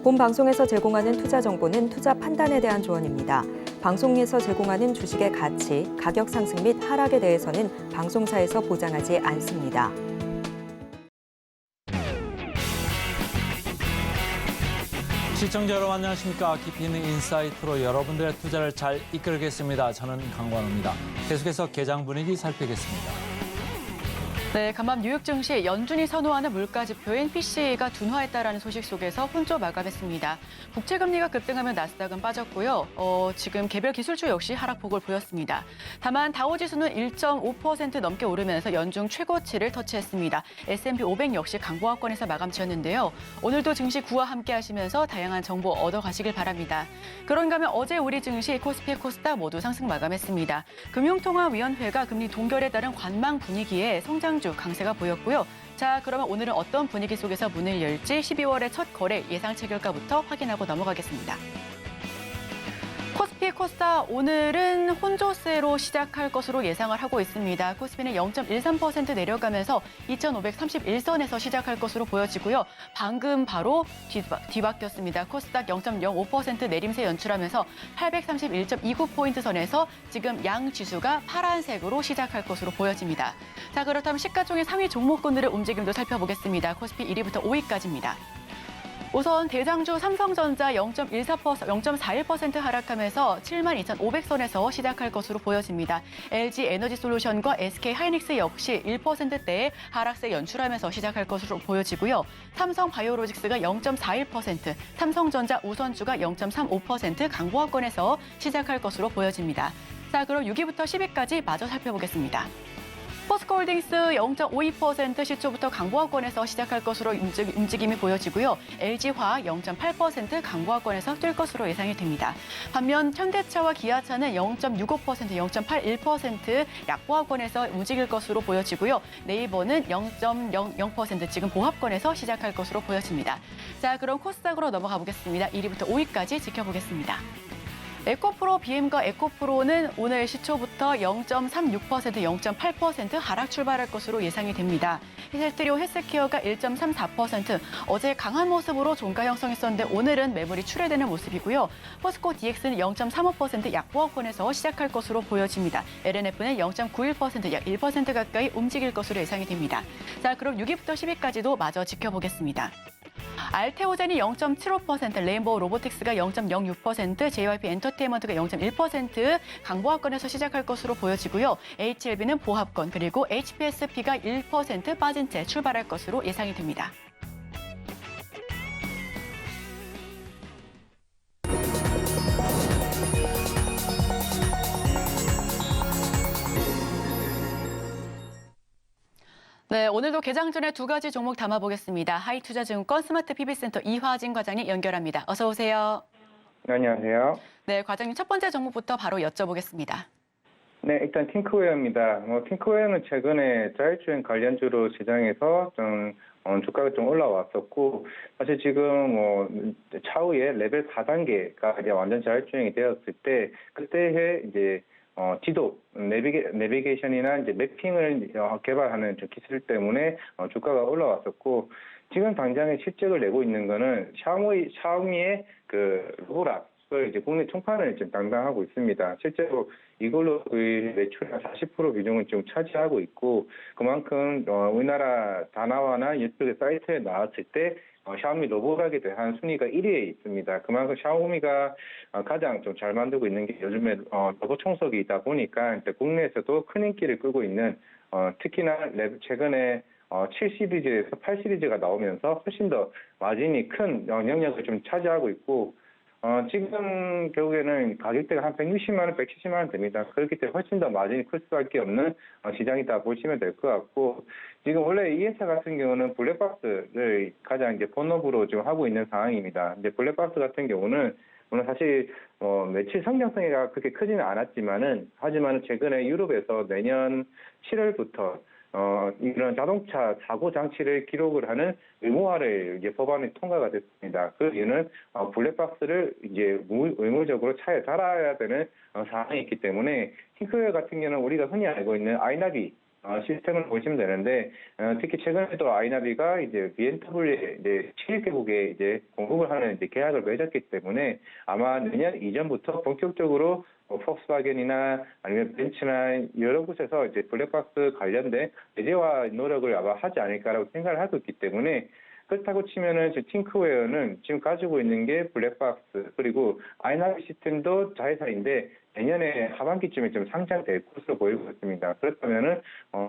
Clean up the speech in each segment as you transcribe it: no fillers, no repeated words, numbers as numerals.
본 방송에서 제공하는 투자 정보는 투자 판단에 대한 조언입니다. 방송에서 제공하는 주식의 가치, 가격 상승 및 하락에 대해서는 방송사에서 보장하지 않습니다. 시청자 여러분 안녕하십니까. 깊이 있는 인사이트로 여러분들의 투자를 잘 이끌겠습니다. 저는 강관우입니다. 계속해서 개장 분위기 살피겠습니다. 네, 간밤 뉴욕 증시 연준이 선호하는 물가지표인 PCE가 둔화했다라는 소식 속에서 혼조 마감했습니다. 국채금리가 급등하며 나스닥은 빠졌고요. 지금 개별 기술주 역시 하락폭을 보였습니다. 다만 다우지수는 1.5% 넘게 오르면서 연중 최고치를 터치했습니다. S&P 500 역시 강보합권에서 마감 지었는데요. 오늘도 증시 구와 함께 하시면서 다양한 정보 얻어가시길 바랍니다. 그런가 하면 어제 우리 증시 코스피, 코스닥 모두 상승 마감했습니다. 금융통화위원회가 금리 동결에 따른 관망 분위기에 성장주 강세가 보였고요. 자, 그러면 오늘은 어떤 분위기 속에서 문을 열지 12월의 첫 거래 예상 체결가부터 확인하고 넘어가겠습니다. 코스피, 코스닥 오늘은 혼조세로 시작할 것으로 예상을 하고 있습니다. 코스피는 0.13% 내려가면서 2,531선에서 시작할 것으로 보여지고요. 방금 바로 뒤바뀌었습니다. 코스닥 0.05% 내림세 연출하면서 831.29포인트 선에서 지금 양 지수가 파란색으로 시작할 것으로 보여집니다. 자, 그렇다면 시가총액 상위 종목군들의 움직임도 살펴보겠습니다. 코스피 1위부터 5위까지입니다. 우선 대장주 삼성전자 0.41% 하락하면서 72,500선에서 시작할 것으로 보여집니다. LG 에너지솔루션과 SK 하이닉스 역시 1%대의 하락세 연출하면서 시작할 것으로 보여지고요. 삼성 바이오로직스가 0.41%, 삼성전자 우선주가 0.35% 강보합권에서 시작할 것으로 보여집니다. 자, 그럼 6위부터 10위까지 마저 살펴보겠습니다. 포스코홀딩스 0.52% 시초부터 강보합권에서 시작할 것으로 움직임이 보여지고요. LG화학 0.8% 강보합권에서 뛸 것으로 예상이 됩니다. 반면 현대차와 기아차는 0.65%, 0.81% 약보합권에서 움직일 것으로 보여지고요. 네이버는 0.00% 지금 보합권에서 시작할 것으로 보여집니다. 자, 그럼 코스닥으로 넘어가 보겠습니다. 1위부터 5위까지 지켜보겠습니다. 에코프로, BM과 에코프로는 오늘 시초부터 0.36%, 0.8% 하락 출발할 것으로 예상이 됩니다. 헬트리오 헬스케어가 1.34%, 어제 강한 모습으로 종가 형성했었는데 오늘은 매물이 출회되는 모습이고요. 포스코 DX는 0.35% 약보합권에서 시작할 것으로 보여집니다. LNF는 0.91%, 약 1% 가까이 움직일 것으로 예상이 됩니다. 자, 그럼 6위부터 10위까지도 마저 지켜보겠습니다. 알테오젠이 0.75%, 레인보우 로보틱스가 0.06%, JYP 엔터테인먼트가 0.1% 강보합권에서 시작할 것으로 보여지고요. HLB는 보합권, 그리고 HPSP가 1% 빠진 채 출발할 것으로 예상이 됩니다. 네, 오늘도 개장 전에 두 가지 종목 담아보겠습니다. 하이투자증권 스마트 PB센터 이화진 과장님 연결합니다. 어서 오세요. 네, 안녕하세요. 네, 과장님 첫 번째 종목부터 바로 여쭤보겠습니다. 네, 일단 팅크웨어입니다. 팅크웨어는 최근에 자율주행 관련주로 시장에서 좀 주가가 좀 올라왔었고, 사실 지금 차후에 레벨 4단계가 이제 완전 자율주행이 되었을 때 그때의 이제 지도, 내비게이션이나 이제 매핑을 개발하는 저 기술 때문에 주가가 올라왔었고, 지금 당장에 실적을 내고 있는 거는 샤오미의 그 로보락을 이제 국내 총판을 지금 담당하고 있습니다. 실제로 이걸로 그 매출의 40% 비중을 좀 차지하고 있고, 그만큼 우리나라 다나와나 이쪽의 사이트에 나왔을 때 샤오미 로보락에 대한 순위가 1위에 있습니다. 그만큼 샤오미가 가장 좀 잘 만들고 있는 게 요즘에 로봇 청소기이다 보니까 국내에서도 큰 인기를 끌고 있는 특히나 최근에 7 시리즈에서 8 시리즈가 나오면서 훨씬 더 마진이 큰 영역을 좀 차지하고 있고, 지금 결국에는 가격대가 한 160만 원, 170만 원 됩니다. 그렇기 때문에 훨씬 더 마진이 클 수밖에 없는 시장이다 보시면 될 것 같고, 지금 원래 이 회사 같은 경우는 블랙박스를 가장 이제 본업으로 지금 하고 있는 상황입니다. 이제 블랙박스 같은 경우는 물론 사실 매출 성장성이 그렇게 크지는 않았지만은, 하지만 최근에 유럽에서 내년 7월부터 이런 자동차 사고 장치를 기록을 하는 의무화를 이제 법안이 통과가 됐습니다. 그 이유는 블랙박스를 이제 의무적으로 차에 달아야 되는 사항이 있기 때문에 팅크웨어 같은 경우는 우리가 흔히 알고 있는 아이나비 시스템을 보시면 되는데 특히 최근에도 아이나비가 이제 BMW의 이제 7개국에 이제 공급을 하는 이제 계약을 맺었기 때문에 아마 내년 이전부터 본격적으로 폭스바겐이나 아니면 벤츠나 여러 곳에서 이제 블랙박스 관련된 제재화 노력을 아마 하지 않을까라고 생각을 하고 있기 때문에 그렇다고 치면은 팅크웨어는 지금 가지고 있는 게 블랙박스 그리고 아이나비 시스템도 자회사인데 내년에 하반기쯤에 좀 상장될 것으로 보이고 있습니다. 그렇다면은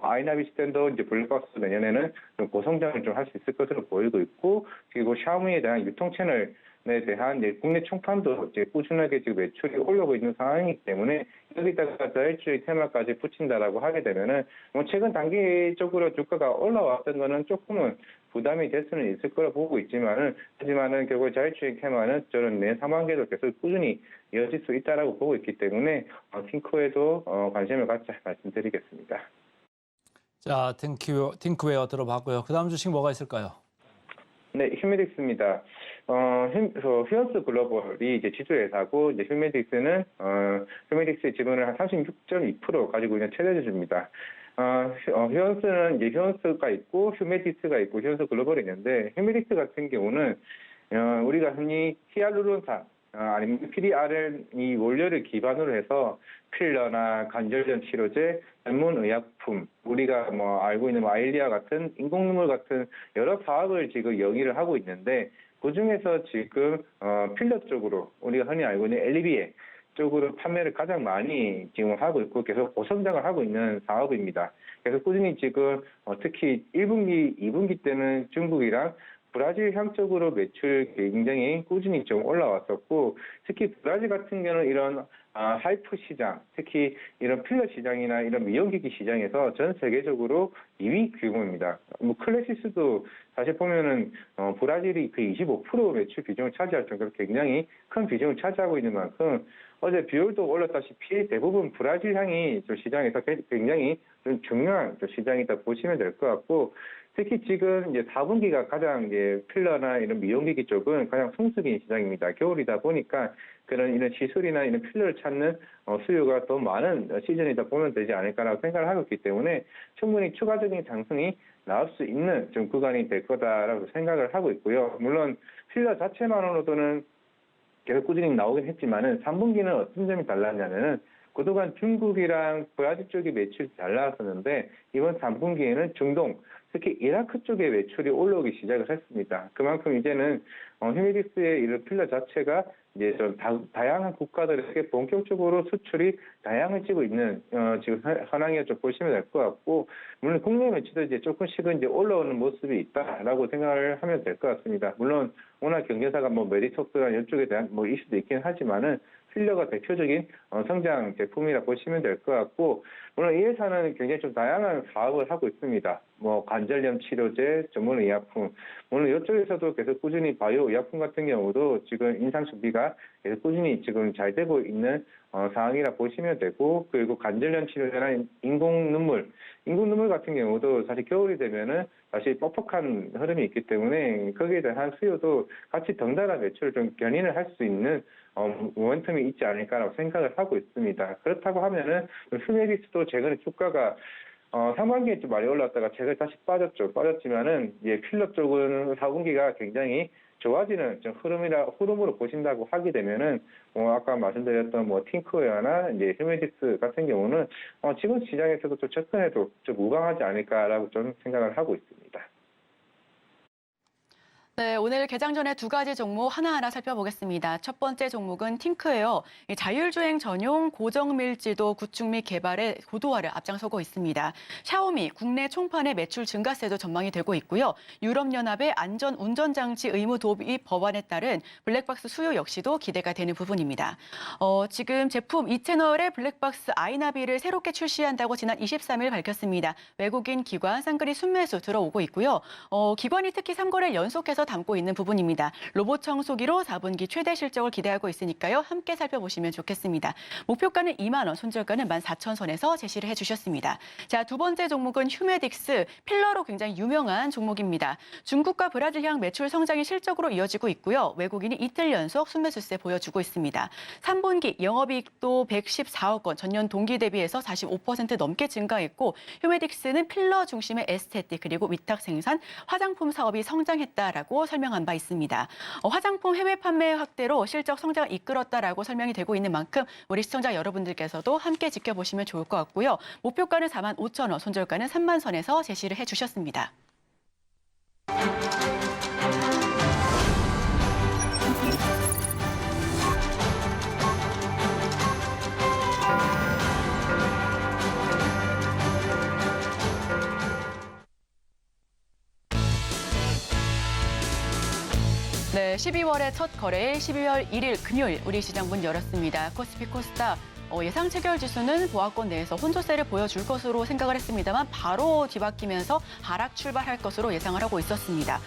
아이나비 시스템도 이제 블랙박스 내년에는 좀 고성장을 좀 할 수 있을 것으로 보이고 있고 그리고 샤오미에 대한 유통 채널 에 대한 국내 총판도 이제 꾸준하게 지금 매출이 올라오고 있는 상황이기 때문에 여기다가 저일주의 테마까지 붙인다라고 하게 되면은 최근 단기적으로 주가가 올라왔던 거는 조금은 부담이 될 수는 있을 거라 보고 있지만은 하지만은 결국 자율주행 테마는 저는 내 상반기에도 계속 꾸준히 이어질 수 있다라고 보고 있기 때문에 팅크웨어도 관심을 갖자 말씀드리겠습니다. 자, 팅크웨어 들어봤고요. 그다음 주식 뭐가 있을까요? 네, 휴메딕스입니다. 휴언스 글로벌이 이제 지주회사고, 이제 휴메딕스의 지분을 한 36.2% 가지고 있는 최대주주입니다. 휴언스는 이제 휴언스가 있고, 휴메딕스가 있고, 휴언스 글로벌이 있는데, 휴메딕스 같은 경우는, 우리가 흔히 히알루론산, 아니면 PDRN 이 원료를 기반으로 해서 필러나 관절염 치료제, 전문 의약품, 우리가 뭐 알고 있는 아일리아 같은 인공눈물 같은 여러 사업을 지금 영위를 하고 있는데 그 중에서 지금 필러 쪽으로 우리가 흔히 알고 있는 엘리비에 쪽으로 판매를 가장 많이 지금 하고 있고 계속 고성장을 하고 있는 사업입니다. 그래서 꾸준히 지금 특히 1분기, 2분기 때는 중국이랑 브라질 향적으로 매출 굉장히 꾸준히 좀 올라왔었고 특히 브라질 같은 경우는 이런 하이프 시장, 특히 이런 필러 시장이나 이런 미용기기 시장에서 전 세계적으로 2위 규모입니다. 뭐 클래시스도 사실 보면은 브라질이 그 25% 매출 비중을 차지할 정도로 굉장히 큰 비중을 차지하고 있는 만큼 어제 비율도 올랐다시피 대부분 브라질 향이 시장에서 굉장히 좀 중요한 시장이다 보시면 될 것 같고 특히 지금 이제 4분기가 가장 이제 필러나 이런 미용기기 쪽은 가장 성수기인 시장입니다. 겨울이다 보니까 그런 이런 시술이나 이런 필러를 찾는 수요가 더 많은 시즌이다 보면 되지 않을까라고 생각을 하고 있기 때문에 충분히 추가적인 상승이 나올 수 있는 좀 구간이 될 거다라고 생각을 하고 있고요. 물론 필러 자체만으로도는 계속 꾸준히 나오긴 했지만은 3분기는 어떤 점이 달랐냐면은 그동안 중국이랑 브라질 쪽이 매출이 잘 나왔었는데 이번 3분기에는 중동, 특히 이라크 쪽의 매출이 올라오기 시작을 했습니다. 그만큼 이제는 휴메딕스의 이런 필러 자체가 이제 좀 다양한 국가들에게 본격적으로 수출이 다양해지고 있는 지금 현황이라 좀 보시면 될 것 같고 물론 국내 매출도 이제 조금씩은 이제 올라오는 모습이 있다라고 생각을 하면 될 것 같습니다. 물론 워낙 경제사가 뭐 메리톡스나 이쪽에 대한 뭐 이슈도 있긴 하지만은 필러가 대표적인 성장 제품이라 보시면 될 것 같고 물론 이 회사는 굉장히 좀 다양한 사업을 하고 있습니다. 뭐 관절염 치료제, 전문 의약품 물론 이쪽에서도 계속 꾸준히 바이오 의약품 같은 경우도 지금 인상 준비가 계속 꾸준히 지금 잘 되고 있는 상황이라 보시면 되고 그리고 관절염 치료제나 인공 눈물 같은 경우도 사실 겨울이 되면은 다시 뻑뻑한 흐름이 있기 때문에 거기에 대한 수요도 같이 덩달아 매출을 좀 견인을 할 수 있는 모멘텀이 있지 않을까라고 생각을 하고 있습니다. 그렇다고 하면은 휴메딕스도 최근에 주가가 상반기에 좀 많이 올랐다가 최근에 다시 빠졌지만은 예, 필러 쪽은 4분기가 굉장히 좋아지는 좀 흐름으로 보신다고 하게 되면은 아까 말씀드렸던 뭐 팅크웨어나 이제 휴메딕스 같은 경우는 지금 시장에서도 좀 접근해도 좀 무방하지 않을까라고 좀 생각을 하고 있습니다. 네, 오늘 개장 전에 두 가지 종목 하나하나 살펴보겠습니다. 첫 번째 종목은 팅크웨어. 자율주행 전용 고정밀지도 구축 및 개발에 고도화를 앞장서고 있습니다. 샤오미 국내 총판의 매출 증가세도 전망이 되고 있고요. 유럽연합의 안전운전장치 의무 도입 법안에 따른 블랙박스 수요 역시도 기대가 되는 부분입니다. 지금 제품 2채널의 블랙박스 아이나비를 새롭게 출시한다고 지난 23일 밝혔습니다. 외국인 기관 쌍끌이 순매수 들어오고 있고요. 기관이 특히 3거래를 연속해서 담고 있는 부분입니다. 로봇 청소기로 4분기 최대 실적을 기대하고 있으니까요. 함께 살펴보시면 좋겠습니다. 목표가는 2만 원, 손절가는 14,000선에서 제시를 해주셨습니다. 자, 두 번째 종목은 휴메딕스, 필러로 굉장히 유명한 종목입니다. 중국과 브라질 향 매출 성장이 실적으로 이어지고 있고요. 외국인이 이틀 연속 순매수세 보여주고 있습니다. 3분기 영업이익도 114억 원, 전년 동기 대비해서 45% 넘게 증가했고 휴메딕스는 필러 중심의 에스테틱 그리고 위탁 생산, 화장품 사업이 성장했다라고 설명한 바 있습니다. 화장품 해외 판매 확대로 실적 성장을 이끌었다라고 설명이 되고 있는 만큼 우리 시청자 여러분들께서도 함께 지켜보시면 좋을 것 같고요. 목표가는 45,000원, 손절가는 3만 선에서 제시를 해주셨습니다. 네, 12월의 첫 거래일 12월 1일 금요일 우리 시장 문 열었습니다. 코스피 코스닥 예상 체결 지수는 보합권 내에서 혼조세를 보여줄 것으로 생각을 했습니다만 바로 뒤바뀌면서 하락 출발할 것으로 예상을 하고 있었습니다.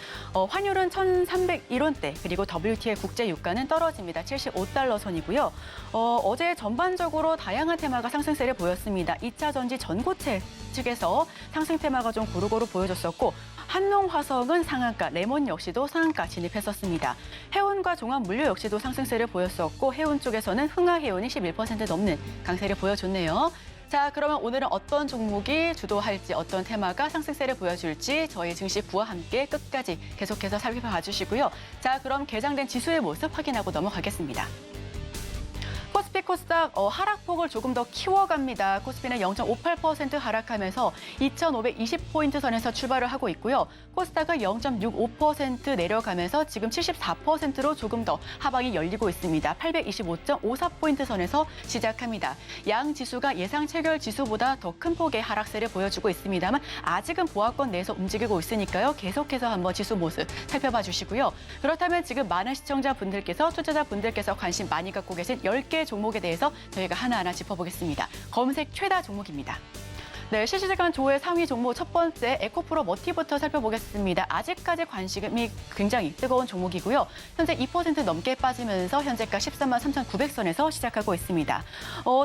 환율은 1,301원대 그리고 WTI 국제 유가는 떨어집니다. 75달러 선이고요. 어제 전반적으로 다양한 테마가 상승세를 보였습니다. 2차 전지 전고체 측에서 상승 테마가 좀 고루고루 보여줬었고 한농화성은 상한가, 레몬 역시도 상한가 진입했었습니다. 해운과 종합물류 역시도 상승세를 보였었고 해운 쪽에서는 흥하해운이 11% 넘는 강세를 보여줬네요. 자, 그러면 오늘은 어떤 종목이 주도할지, 어떤 테마가 상승세를 보여줄지 저희 증시 부와 함께 끝까지 계속해서 살펴봐 주시고요. 자, 그럼 개장된 지수의 모습 확인하고 넘어가겠습니다. 코스피 코스닥 하락폭을 조금 더 키워갑니다. 코스피는 0.58% 하락하면서 2,520포인트 선에서 출발을 하고 있고요. 코스닥은 0.65% 내려가면서 지금 74%로 조금 더 하방이 열리고 있습니다. 825.54포인트 선에서 시작합니다. 양 지수가 예상 체결 지수보다 더 큰 폭의 하락세를 보여주고 있습니다만 아직은 보합권 내에서 움직이고 있으니까요. 계속해서 한번 지수 모습 살펴봐 주시고요. 그렇다면 지금 많은 시청자분들께서, 투자자분들께서 관심 많이 갖고 계신 10개 종목에 대해서 저희가 하나하나 짚어보겠습니다. 검색 최다 종목입니다. 네, 실시간 조회 상위 종목 첫 번째 에코프로 머티부터 살펴보겠습니다. 아직까지 관심이 굉장히 뜨거운 종목이고요. 현재 2% 넘게 빠지면서 현재가 13만 3,900선에서 시작하고 있습니다.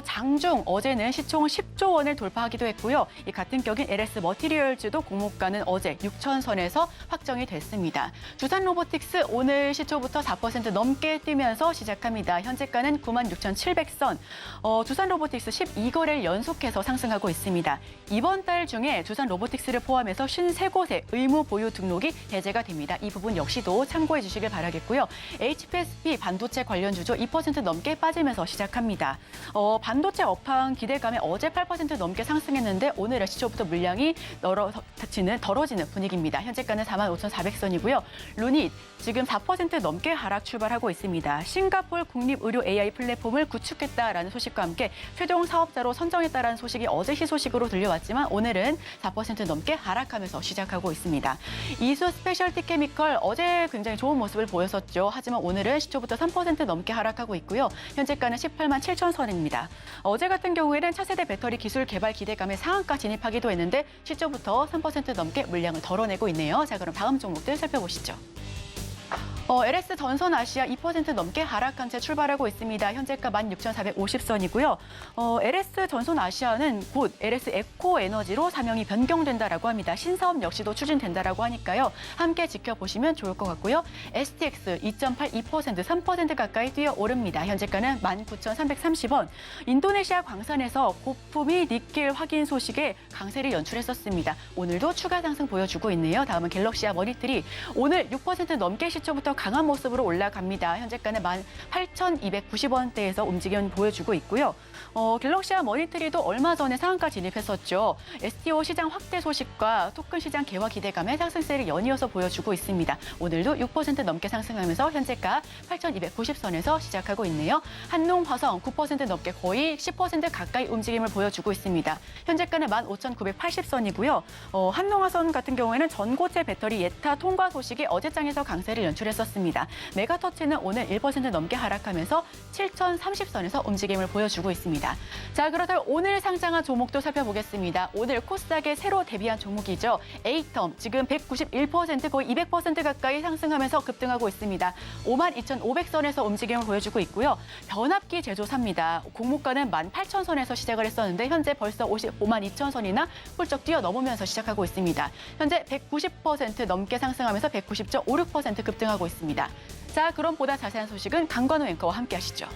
장중 어제는 시총 10조 원을 돌파하기도 했고요. 이 같은 격인 LS 머티리얼즈도 공모가는 어제 6,000선에서 확정이 됐습니다. 두산 로보틱스 오늘 시초부터 4% 넘게 뛰면서 시작합니다. 현재가는 96,700선. 두산 로보틱스 12거래를 연속해서 상승하고 있습니다. 이번 달 중에 두산 로보틱스를 포함해서 53곳의 의무 보유 등록이 해제가 됩니다. 이 부분 역시도 참고해 주시길 바라겠고요. HPSP 반도체 관련 주죠. 2% 넘게 빠지면서 시작합니다. 반도체 업황 기대감에 어제 8% 넘게 상승했는데 오늘의 시초부터 물량이 덜어지는 분위기입니다. 현재가는 45,400선이고요. 루닛 지금 4% 넘게 하락 출발하고 있습니다. 싱가포르 국립의료 AI 플랫폼을 구축했다라는 소식과 함께 최종 사업자로 선정했다라는 소식이 어제 희소식으로 들려왔지만 오늘은 4% 넘게 하락하면서 시작하고 있습니다. 이수 스페셜티 케미컬 어제 굉장히 좋은 모습을 보였었죠. 하지만 오늘은 시초부터 3% 넘게 하락하고 있고요. 현재가는 18만 7천선입니다. 어제 같은 경우에는 차세대 배터리 기술 개발 기대감에 상한가 진입하기도 했는데 시초부터 3% 넘게 물량을 덜어내고 있네요. 자, 그럼 다음 종목들 살펴보시죠. LS 전선 아시아 2% 넘게 하락한 채 출발하고 있습니다. 현재가 16,450선이고요. LS 전선 아시아는 곧 LS 에코 에너지로 사명이 변경된다라고 합니다. 신사업 역시도 추진된다라고 하니까요. 함께 지켜보시면 좋을 것 같고요. STX 2.82%, 3% 가까이 뛰어오릅니다. 현재가는 19,330원. 인도네시아 광산에서 고품위 니켈 확인 소식에 강세를 연출했었습니다. 오늘도 추가 상승 보여주고 있네요. 다음은 갤럭시아 머니터리. 오늘 6% 넘게 시초부터 강한 모습으로 올라갑니다. 현재가는 18,290원대에서 움직임 보여주고 있고요. 갤럭시아 머니터리도 얼마 전에 상한가 진입했었죠. STO 시장 확대 소식과 토큰 시장 개화 기대감에 상승세를 연이어서 보여주고 있습니다. 오늘도 6% 넘게 상승하면서 현재가 8,290선에서 시작하고 있네요. 한농화성 9% 넘게 거의 10% 가까이 움직임을 보여주고 있습니다. 현재가는 15,980선이고요. 한농화성 같은 경우에는 전고체 배터리 예타 통과 소식이 어제장에서 강세를 연출했었습니다. 있었습니다. 메가터치는 오늘 1% 넘게 하락하면서 7,030선에서 움직임을 보여주고 있습니다. 자, 그렇다면 오늘 상장한 종목도 살펴보겠습니다. 오늘 코스닥에 새로 데뷔한 종목이죠. 에이텀, 지금 191% 거의 200% 가까이 상승하면서 급등하고 있습니다. 52,500선에서 움직임을 보여주고 있고요. 변압기 제조사입니다. 공모가는 18,000선에서 시작을 했었는데 현재 벌써 52,000선이나 훌쩍 뛰어넘으면서 시작하고 있습니다. 현재 190% 넘게 상승하면서 190.56% 급등하고 있습니다. 자, 그럼 보다 자세한 소식은 강관우 앵커와 함께 하시죠.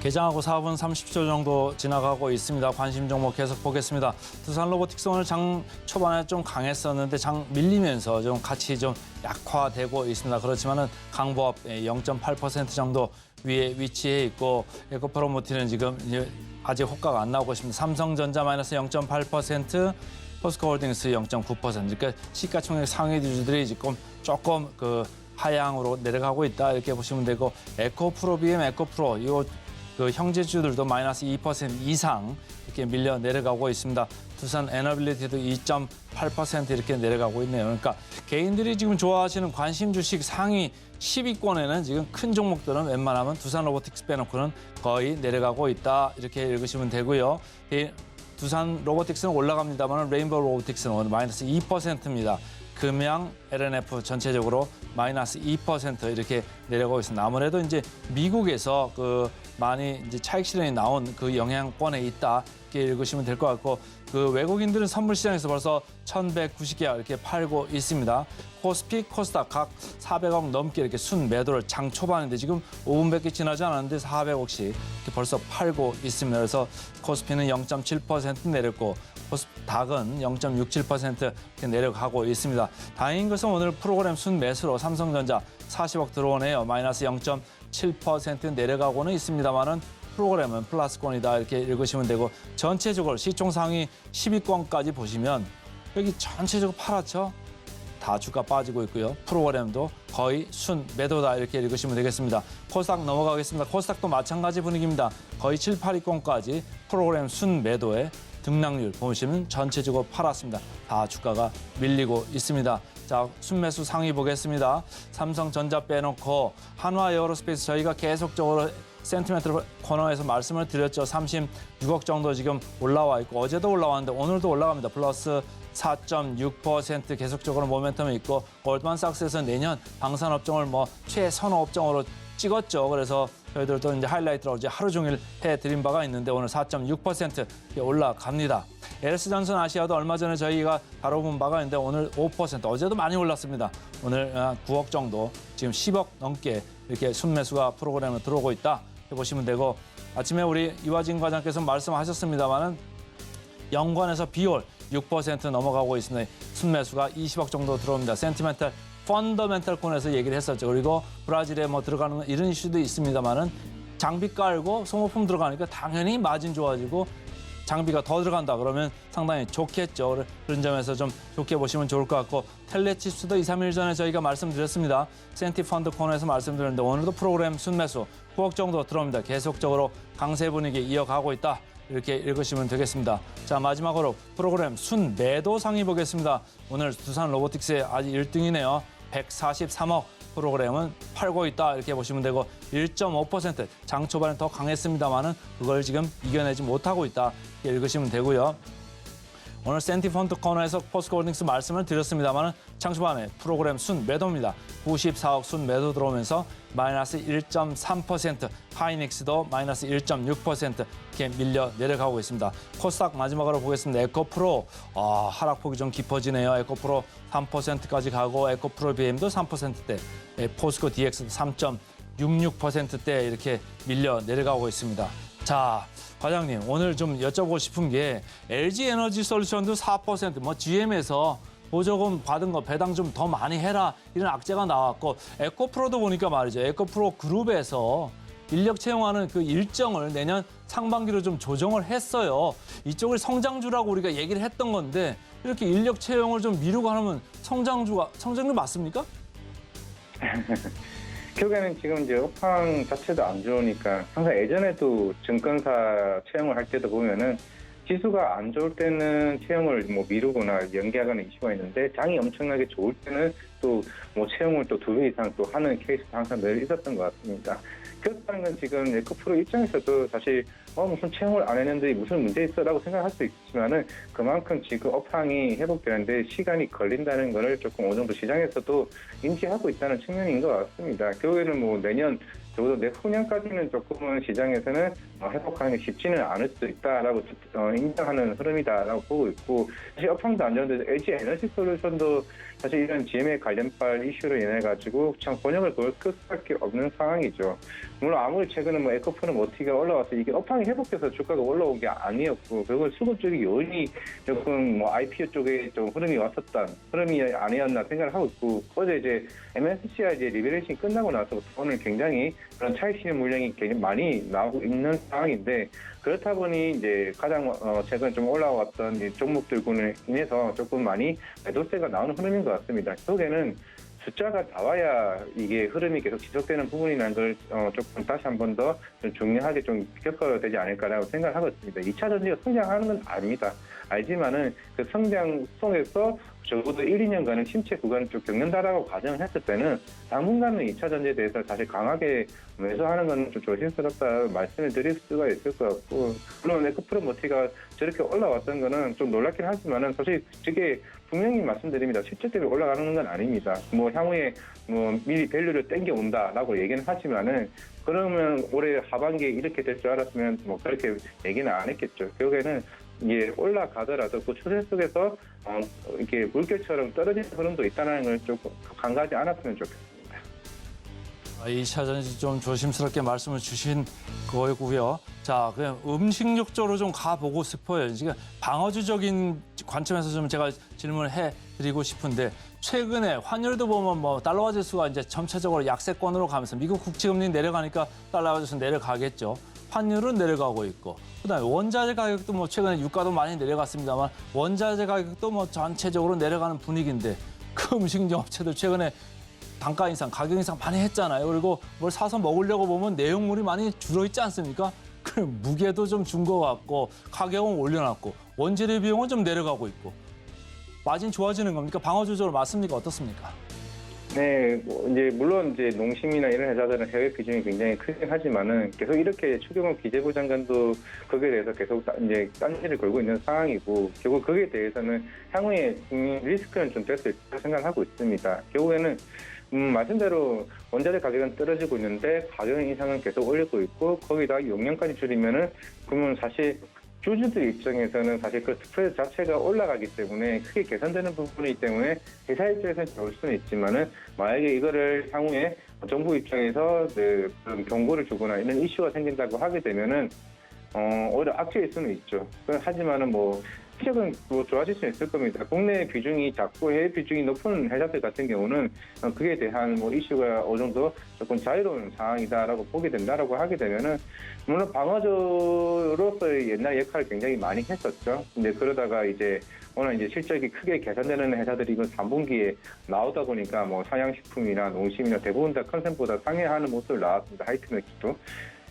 개장하고 4분 30초 정도 지나가고 있습니다. 관심 종목 계속 보겠습니다. 두산 로보틱스 오늘 장 초반에 좀 강했었는데 장 밀리면서 좀 같이 좀 약화되고 있습니다. 그렇지만은 강보합 0.8% 정도 위에 위치해 있고 에코프로모티는 지금 아직 호가가 안 나오고 있습니다. 삼성전자 마이너스 0.8%, 포스코홀딩스 0.9%. 그러니까 시가총액 상위 주주들이 지금 조금 그 하향으로 내려가고 있다 이렇게 보시면 되고 에코프로 BM 에코프로 이거 그 형제주들도 마이너스 2% 이상 이렇게 밀려 내려가고 있습니다. 두산 에너빌리티도 2.8% 이렇게 내려가고 있네요. 그러니까 개인들이 지금 좋아하시는 관심 주식 상위 10위권에는 지금 큰 종목들은 웬만하면 두산 로보틱스 빼놓고는 거의 내려가고 있다 이렇게 읽으시면 되고요. 두산 로보틱스는 올라갑니다만 레인보우 로보틱스는 오늘 마이너스 2%입니다. 금양, LNF 전체적으로 마이너스 2% 이렇게 내려가고 있습니다. 아무래도 이제 미국에서 그 많이 이제 차익 실현이 나온 그 영향권에 있다 이렇게 읽으시면 될 것 같고 그 외국인들은 선물 시장에서 벌써 1,190개 이렇게 팔고 있습니다. 코스피, 코스닥 각 400억 넘게 이렇게 순 매도를 장 초반인데 지금 5분밖에 지나지 않았는데 400억씩 이렇게 벌써 팔고 있습니다. 그래서 코스피는 0.7% 내렸고 코스닥은 0.67% 이렇게 내려가고 있습니다. 다행인 것은 오늘 프로그램 순 매수로 삼성전자 40억 들어오네요. 마이너스 0.7% 내려가고는 있습니다만은 프로그램은 플러스권이다 이렇게 읽으시면 되고 전체적으로 시총 상위 10위권까지 보시면 여기 전체적으로 팔았죠. 다 주가 빠지고 있고요. 프로그램도 거의 순 매도다 이렇게 읽으시면 되겠습니다. 코스닥 넘어가겠습니다. 코스닥도 마찬가지 분위기입니다. 거의 7, 8위권까지 프로그램 순 매도에 등락률 보시면 전체적으로 팔았습니다. 다 주가가 밀리고 있습니다. 자, 순매수 상위 보겠습니다. 삼성전자 빼놓고 한화 에어로스페이스 저희가 계속적으로 센티멘트 코너에서 말씀을 드렸죠. 36억 정도 지금 올라와 있고 어제도 올라왔는데 오늘도 올라갑니다. 플러스 4.6% 계속적으로 모멘텀이 있고 골드만삭스에서 내년 방산업종을 뭐 최선호 업종으로 찍었죠. 그래서 저희들도 이제 하이라이트로 이제 하루 종일 해드린 바가 있는데 오늘 4.6% 올라갑니다. LS전선 아시아도 얼마 전에 저희가 다뤄본 바가 있는데 오늘 5%, 어제도 많이 올랐습니다. 오늘 9억 정도, 지금 10억 넘게 이렇게 순매수가 프로그램에 들어오고 있다 보시면 되고 아침에 우리 이화진 과장께서 말씀하셨습니다마는 연관에서 비올 6% 넘어가고 있습니다. 순매수가 20억 정도 들어옵니다. 센티멘탈 펀더멘탈권에서 얘기를 했었죠. 그리고 브라질에 뭐 들어가는 이런 이슈도 있습니다만은 장비 깔고 소모품 들어가니까 당연히 마진 좋아지고 장비가 더 들어간다 그러면 상당히 좋겠죠. 그런 점에서 좀 좋게 보시면 좋을 것 같고 텔레칩스도 2, 3일 전에 저희가 말씀드렸습니다. 센티펀드 코너에서 말씀드렸는데 오늘도 프로그램 순매수 9억 정도 들어옵니다. 계속적으로 강세 분위기 이어가고 있다. 이렇게 읽으시면 되겠습니다. 자, 마지막으로 프로그램 순매도 상위 보겠습니다. 오늘 두산 로보틱스의 아직 1등이네요. 143억 프로그램은 팔고 있다 이렇게 보시면 되고 1.5% 장 초반에 더 강했습니다만은 그걸 지금 이겨내지 못하고 있다 이렇게 읽으시면 되고요. 오늘 센티펀드 코너에서 포스코홀딩스 말씀을 드렸습니다만은 장 초반에 프로그램 순 매도입니다. 94억 순 매도 들어오면서 마이너스 1.3%, 하이닉스도 마이너스 1.6% 이렇게 밀려 내려가고 있습니다. 코스닥 마지막으로 보겠습니다. 에코프로 하락폭이 좀 깊어지네요. 에코프로 3%까지 가고 에코프로 BM도 3%대, 포스코 DX도 3.66%대 이렇게 밀려 내려가고 있습니다. 자, 과장님 오늘 좀 여쭤보고 싶은 게 LG 에너지 솔루션도 4%, 뭐 GM에서 보조금 받은 거 배당 좀 더 많이 해라 이런 악재가 나왔고 에코프로도 보니까 말이죠. 에코프로 그룹에서 인력 채용하는 그 일정을 내년 상반기로 좀 조정을 했어요. 이쪽을 성장주라고 우리가 얘기를 했던 건데 이렇게 인력 채용을 좀 미루고 하면 성장주 맞습니까? 결국에는 지금 이제 업황 자체도 안 좋으니까 항상 예전에도 증권사 채용을 할 때도 보면은 지수가 안 좋을 때는 채용을 뭐 미루거나 연기하거나 이슈가 있는데 장이 엄청나게 좋을 때는 또 또 뭐 채용을 또 2배 이상 또 하는 케이스도 항상 늘 있었던 것 같습니다. 그렇다는 건 지금 에코프로 입장에서도 사실 무슨 채용을 안 했는데 무슨 문제 있어라고 생각할 수 있지만은 그만큼 지금 업황이 회복되는데 시간이 걸린다는 거를 조금 어느 정도 시장에서도 인지하고 있다는 측면인 것 같습니다. 결국에는 뭐 내년 적어도 내후년까지는 조금은 시장에서는 회복하는 게 쉽지는 않을 수도 있다라고 인정하는 흐름이다라고 보고 있고, 사실 업황도 안 좋은데 LG 에너지 솔루션도 사실 이런 GMA 관련발 이슈로 인해 가지고 참 번영을 볼 수밖에 없는 상황이죠. 물론 아무리 최근에 뭐 에코프는 어티가 올라와서 이게 업황이 회복돼서 주가가 올라온 게 아니었고, 결국 수급 쪽이 요인이 조금 뭐 IPO 쪽에 좀 흐름이 왔었던 흐름이 아니었나 생각을 하고 있고, 어제 이제 MSCI 이제 리베레이션 끝나고 나서부터 오늘 굉장히 그런 차익 실현 물량이 굉장히 많이 나오고 있는 상황인데, 그렇다 보니 이제 가장 최근 좀 올라왔던 이 종목들군에 인해서 조금 많이 매도세가 나오는 흐름인 것 같습니다. 결국에는 숫자가 나와야 이게 흐름이 계속 지속되는 부분이라는 걸 조금 다시 한 번 더 중요하게 좀 겪어야 되지 않을까라고 생각을 하고 있습니다. 2차 전지가 성장하는 건 아닙니다. 알지만은 그 성장 속에서 적어도 1, 2년간은 침체 구간을 좀 겪는다라고 가정을 했을 때는 당분간은 2차 전지에 대해서 사실 강하게 매수하는 건 좀 조심스럽다 말씀을 드릴 수가 있을 것 같고, 물론 에코프로머티가 저렇게 올라왔던 거는 좀 놀랍긴 하지만은 사실 저게 분명히 말씀드립니다. 실제 때문에 올라가는 건 아닙니다. 뭐 향후에 뭐 미리 밸류를 땡겨온다라고 얘기는 하지만은, 그러면 올해 하반기에 이렇게 될 줄 알았으면 뭐 그렇게 얘기는 안 했겠죠. 결국에는 이게 올라가더라도 그 추세 속에서 이렇게 물결처럼 떨어지는 흐름도 있다는 걸 조금 간과하지 않았으면 좋겠습니다. 2차 전지 좀 조심스럽게 말씀을 주신 거고요. 자, 그냥 음식료 쪽으로 좀 가보고 싶어요. 지금 방어주적인 관점에서 좀 제가 질문을 해드리고 싶은데, 최근에 환율도 보면 뭐 달러화 지수가 이제 전체적으로 약세권으로 가면서 미국 국채금리 내려가니까 달러화 지수 내려가겠죠. 환율은 내려가고 있고, 그다음에 원자재 가격도 뭐 최근에 유가도 많이 내려갔습니다만 원자재 가격도 뭐 전체적으로 내려가는 분위기인데, 그 음식료 업체들 최근에 단가 인상, 가격 인상 많이 했잖아요. 그리고 뭘 사서 먹으려고 보면 내용물이 많이 줄어있지 않습니까? 그 무게도 좀 준 것 같고, 가격은 올려놨고, 원재료 비용은 좀 내려가고 있고, 마진 좋아지는 겁니까? 방어 조절 맞습니까? 어떻습니까? 네, 뭐 이제 물론 이제 농심이나 이런 회사들은 해외 비중이 굉장히 크긴 하지만은 계속 이렇게 추경호 기재부 장관도 거기에 대해서 계속 이제 딴지를 걸고 있는 상황이고, 결국 거기에 대해서는 향후에 리스크는 좀 될 수 있다고 생각하고 있습니다. 결국에는 말씀대로 원자재 가격은 떨어지고 있는데 가격 인상은 계속 올리고 있고, 거기다 용량까지 줄이면은 그러면 사실 주주들 입장에서는 사실 그 스프레드 자체가 올라가기 때문에 크게 개선되는 부분이기 때문에 회사 입장에서는 좋을 수는 있지만은, 만약에 이거를 향후에 정부 입장에서 그런 경고를 주거나 이런 이슈가 생긴다고 하게 되면은 오히려 악재일 수는 있죠. 하지만은 뭐 실적은 뭐 좋아질 수 있을 겁니다. 국내 비중이 작고 해외 비중이 높은 회사들 같은 경우는 그에 대한 뭐 이슈가 어느 정도 조금 자유로운 상황이다라고 보게 된다라고 하게 되면은, 물론 방어조로서의 옛날 역할을 굉장히 많이 했었죠. 근데 그러다가 이제 오늘 이제 실적이 크게 개선되는 회사들이 이번 3분기에 나오다 보니까 뭐 사양식품이나 농심이나 대부분 다 컨센보다 상회하는 모습을 나왔습니다. 하이트맥스도.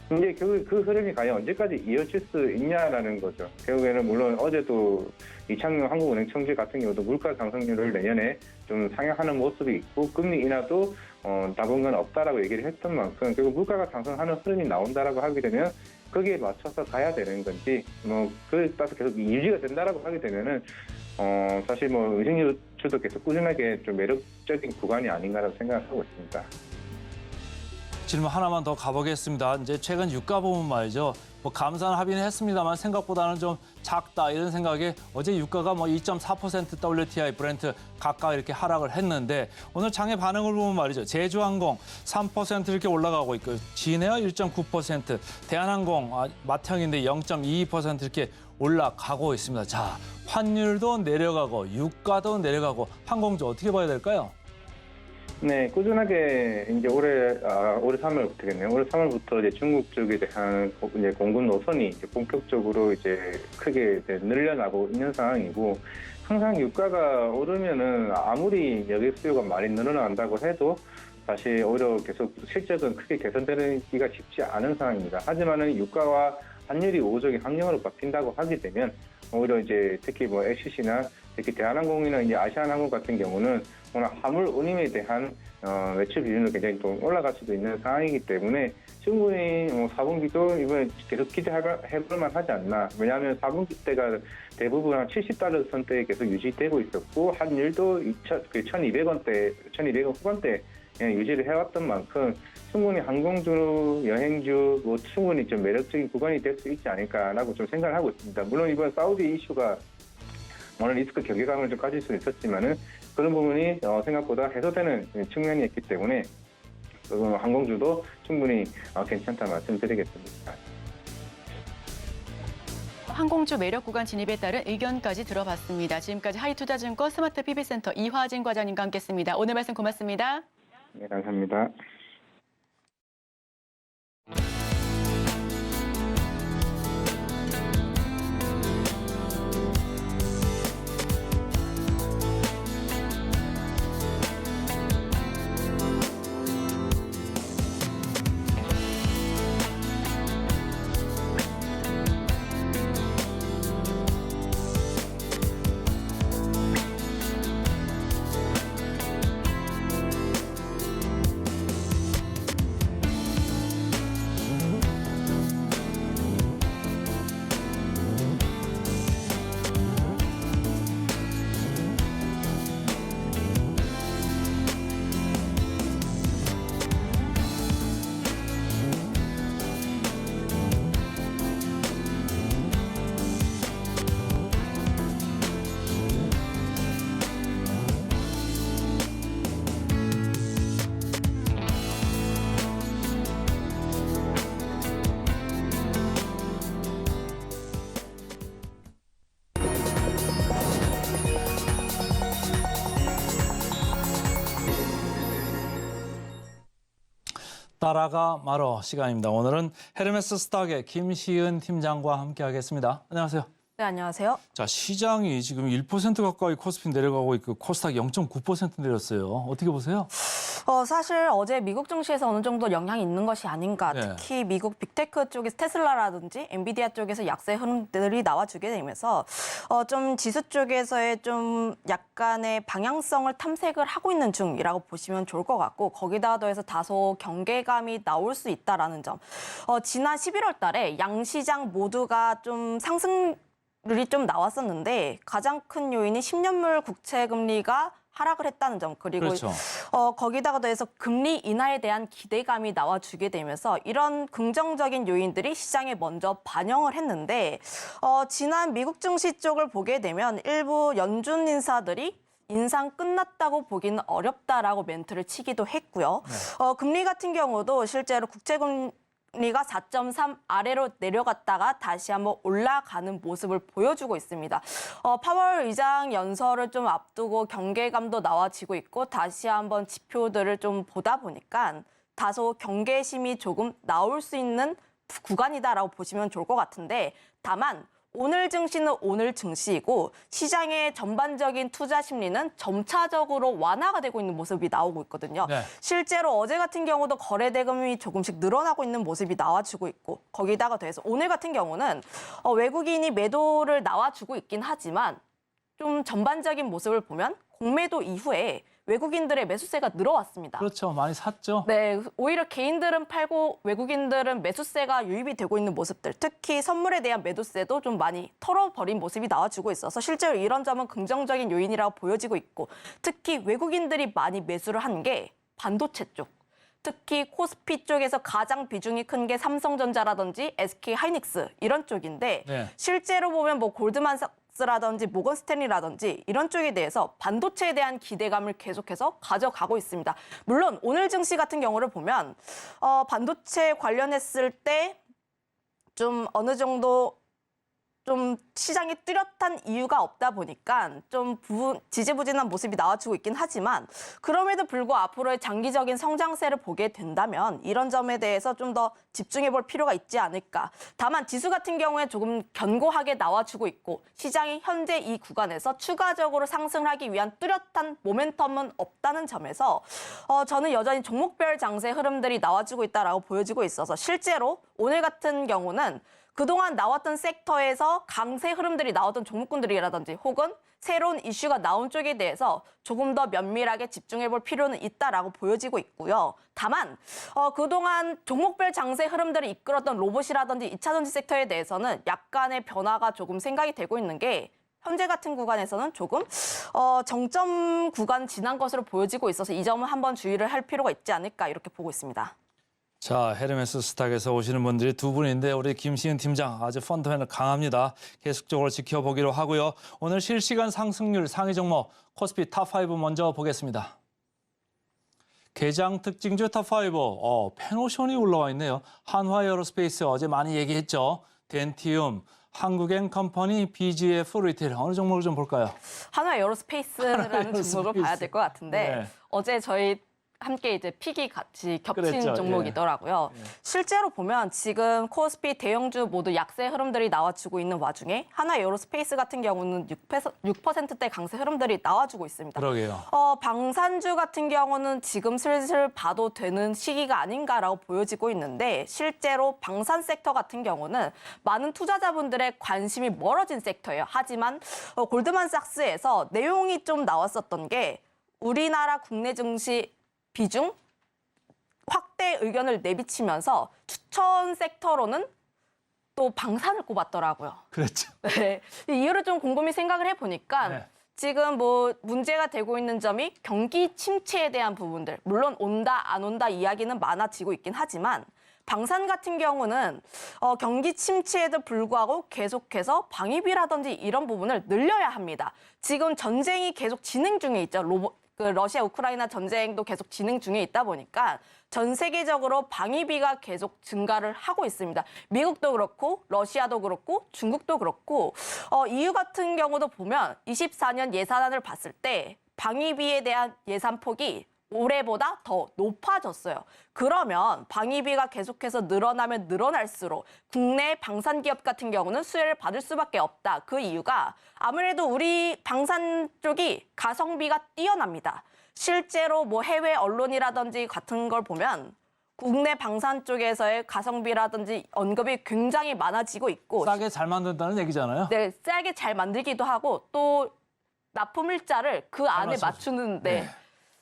근데 결국 그 흐름이 과연 언제까지 이어질 수 있냐라는 거죠. 결국에는 물론 어제도 이창용 한국은행 총재 같은 경우도 물가 상승률을 내년에 좀 상향하는 모습이 있고, 금리 인하도 당분간 없다라고 얘기를 했던 만큼 결국 물가가 상승하는 흐름이 나온다라고 하게 되면 거기에 맞춰서 가야 되는 건지, 뭐 그에 따라서 계속 유지가 된다라고 하게 되면은 사실 뭐 의식주도 계속 꾸준하게 좀 매력적인 구간이 아닌가라고 생각하고 있습니다. 질문 하나만 더 가보겠습니다. 이제 최근 유가 보면 말이죠. 뭐 감산 합의는 했습니다만 생각보다는 좀 작다 이런 생각에 어제 유가가 뭐 2.4% WTI 브렌트 각각 이렇게 하락을 했는데, 오늘 장의 반응을 보면 말이죠. 제주항공 3% 이렇게 올라가고 있고, 진에어 1.9%, 대한항공 맏형인데 0.22% 이렇게 올라가고 있습니다. 자, 환율도 내려가고 유가도 내려가고, 항공주 어떻게 봐야 될까요? 네, 꾸준하게 이제 올해 3월부터겠네요. 올해 3월부터 이제 중국 쪽에 대한 이제 공급 노선이 이제 본격적으로 이제 크게 이제 늘려나고 있는 상황이고, 항상 유가가 오르면은 아무리 여객 수요가 많이 늘어난다고 해도 사실 오히려 계속 실적은 크게 개선되기가 쉽지 않은 상황입니다. 하지만은 유가와 환율이 우호적인 환경으로 바뀐다고 하게 되면 오히려 이제 특히 뭐 LCC나 특히 대한항공이나 이제 아시아나항공 같은 경우는 오늘 화물 운임에 대한 매출 비율도 굉장히 또 올라갈 수도 있는 상황이기 때문에 충분히 4분기도 이번에 계속 기대해볼 만하지 않나. 왜냐하면 4분기 때가 대부분 한 70달러 선대에 계속 유지되고 있었고 환율도 1,200원대, 1,200원 후반대 유지를 해왔던 만큼 충분히 항공주, 여행주 충분히 좀 매력적인 구간이 될 수 있지 않을까라고 좀 생각을 하고 있습니다. 물론 이번 사우디 이슈가 오늘 리스크 경계감을 좀 가질 수 있었지만은 그런 부분이 생각보다 해소되는 측면이 있기 때문에 항공주도 충분히 괜찮다 말씀드리겠습니다. 항공주 매력 구간 진입에 따른 의견까지 들어봤습니다. 지금까지 하이투자증권 스마트 PB센터 이화진 과장님과 함께했습니다. 오늘 말씀 고맙습니다. 네, 감사합니다. 따라가 말어 시간입니다. 오늘은 헤르메스 스탁의 김시은 팀장과 함께하겠습니다. 안녕하세요. 네, 안녕하세요. 자, 시장이 지금 1% 가까이 코스피 내려가고 있고 코스닥 0.9% 내렸어요. 어떻게 보세요? 사실 어제 미국 증시에서 어느 정도 영향이 있는 것이 아닌가. 네. 특히 미국 빅테크 쪽에서 테슬라라든지 엔비디아 쪽에서 약세 흐름들이 나와주게 되면서 좀 지수 쪽에서의 좀 약간의 방향성을 탐색을 하고 있는 중이라고 보시면 좋을 것 같고 거기다 더해서 다소 경계감이 나올 수 있다라는 점. 지난 11월 달에 양시장 모두가 좀 상승률이 좀 나왔었는데 가장 큰 요인이 10년물 국채 금리가 하락을 했다는 점 그리고 그렇죠. 거기다가 더해서 금리 인하에 대한 기대감이 나와주게 되면서 이런 긍정적인 요인들이 시장에 먼저 반영을 했는데 지난 미국 증시 쪽을 보게 되면 일부 연준 인사들이 인상 끝났다고 보기는 어렵다라고 멘트를 치기도 했고요. 네. 금리 같은 경우도 실제로 국채금리가 4.3 아래로 내려갔다가 다시 한번 올라가는 모습을 보여주고 있습니다. 파월 의장 연설을 좀 앞두고 경계감도 나와지고 있고 다시 한번 지표들을 좀 보다 보니까 다소 경계심이 조금 나올 수 있는 구간이다라고 보시면 좋을 것 같은데 다만 오늘 증시는 오늘 증시이고 시장의 전반적인 투자 심리는 점차적으로 완화가 되고 있는 모습이 나오고 있거든요. 네. 실제로 어제 같은 경우도 거래 대금이 조금씩 늘어나고 있는 모습이 나와주고 있고 거기다가 더해서 오늘 같은 경우는 외국인이 매도를 나와주고 있긴 하지만 좀 전반적인 모습을 보면 공매도 이후에 외국인들의 매수세가 늘어왔습니다. 그렇죠. 많이 샀죠. 네, 오히려 개인들은 팔고 외국인들은 매수세가 유입이 되고 있는 모습들, 특히 선물에 대한 매도세도 좀 많이 털어버린 모습이 나와주고 있어서 실제로 이런 점은 긍정적인 요인이라고 보여지고 있고 특히 외국인들이 많이 매수를 한 게 반도체 쪽. 특히 코스피 쪽에서 가장 비중이 큰 게 삼성전자라든지 SK하이닉스 이런 쪽인데 네. 실제로 보면 뭐 골드만삭스라든지 모건스탠리라든지 이런 쪽에 대해서 반도체에 대한 기대감을 계속해서 가져가고 있습니다. 물론 오늘 증시 같은 경우를 보면 반도체 관련했을 때 좀 어느 정도 좀 시장이 뚜렷한 이유가 없다 보니까 좀 지지부진한 모습이 나와주고 있긴 하지만 그럼에도 불구하고 앞으로의 장기적인 성장세를 보게 된다면 이런 점에 대해서 좀 더 집중해 볼 필요가 있지 않을까. 다만 지수 같은 경우에 조금 견고하게 나와주고 있고 시장이 현재 이 구간에서 추가적으로 상승하기 위한 뚜렷한 모멘텀은 없다는 점에서 저는 여전히 종목별 장세 흐름들이 나와주고 있다라고 보여지고 있어서 실제로 오늘 같은 경우는 그동안 나왔던 섹터에서 강세 흐름들이 나왔던 종목군들이라든지 혹은 새로운 이슈가 나온 쪽에 대해서 조금 더 면밀하게 집중해 볼 필요는 있다라고 보여지고 있고요. 다만 그동안 종목별 장세 흐름들을 이끌었던 로봇이라든지 2차 전지 섹터에 대해서는 약간의 변화가 조금 생각이 되고 있는 게 현재 같은 구간에서는 조금 정점 구간 지난 것으로 보여지고 있어서 이 점은 한번 주의를 할 필요가 있지 않을까 이렇게 보고 있습니다. 자, 헤르메스 스탁에서 오시는 분들이 두 분인데 우리 김시은 팀장 아주 펀더멘을 강합니다. 계속적으로 지켜보기로 하고요. 오늘 실시간 상승률 상위 종목 코스피 탑5 먼저 보겠습니다. 개장 특징주 탑5, 페노션이 올라와 있네요. 한화에어로스페이스 어제 많이 얘기했죠. 덴티움, 한국엔컴퍼니, BGF 리테일 어느 종목을 좀 볼까요? 한화에어로스페이스라는 종목을 봐야 될 것 같은데 네. 어제 저희 함께 이제 픽이 같이 겹친 그랬죠. 종목이더라고요. 실제로 보면 지금 코스피 대형주 모두 약세 흐름들이 나와주고 있는 와중에 하나에어로스페이스 같은 경우는 6%대 강세 흐름들이 나와주고 있습니다. 그러게요. 방산주 같은 경우는 지금 슬슬 봐도 되는 시기가 아닌가라고 보여지고 있는데 실제로 방산 섹터 같은 경우는 많은 투자자분들의 관심이 멀어진 섹터예요. 하지만 골드만삭스에서 내용이 좀 나왔었던 게 우리나라 국내 증시 비중 확대 의견을 내비치면서 추천 섹터로는 또 방산을 꼽았더라고요. 그렇죠. 네. 이 이유를 좀 곰곰이 생각을 해보니까 네. 지금 뭐 문제가 되고 있는 점이 경기 침체에 대한 부분들. 물론 온다 안 온다 이야기는 많아지고 있긴 하지만 방산 같은 경우는 경기 침체에도 불구하고 계속해서 방위비라든지 이런 부분을 늘려야 합니다. 지금 전쟁이 계속 진행 중에 있죠. 러시아 우크라이나 전쟁도 계속 진행 중에 있다 보니까 전 세계적으로 방위비가 계속 증가를 하고 있습니다. 미국도 그렇고 러시아도 그렇고 중국도 그렇고 EU 같은 경우도 보면 24년 예산안을 봤을 때 방위비에 대한 예산폭이 올해보다 더 높아졌어요. 그러면 방위비가 계속해서 늘어나면 늘어날수록 국내 방산기업 같은 경우는 수혜를 받을 수밖에 없다. 그 이유가 아무래도 우리 방산 쪽이 가성비가 뛰어납니다. 실제로 뭐 해외 언론이라든지 같은 걸 보면 국내 방산 쪽에서의 가성비라든지 언급이 굉장히 많아지고 있고 싸게 잘 만든다는 얘기잖아요. 네, 싸게 잘 만들기도 하고 또 납품일자를 그 안에 맞추는데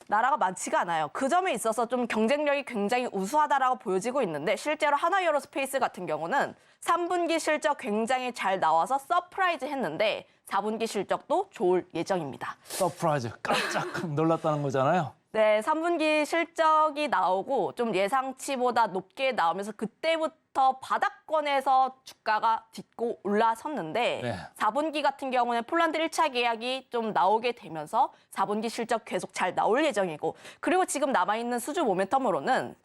나라가 많지가 않아요. 그 점에 있어서 좀 경쟁력이 굉장히 우수하다라고 보여지고 있는데 실제로 하나에어로스페이스 같은 경우는 3분기 실적 굉장히 잘 나와서 서프라이즈 했는데 4분기 실적도 좋을 예정입니다. 서프라이즈, 깜짝 놀랐다는 거잖아요. 네, 3분기 실적이 나오고 좀 예상치보다 높게 나오면서 그때부터 바닥권에서 주가가 딛고 올라섰는데 네. 4분기 같은 경우는 폴란드 1차 계약이 좀 나오게 되면서 4분기 실적 계속 잘 나올 예정이고 그리고 지금 남아있는 수주 모멘텀으로는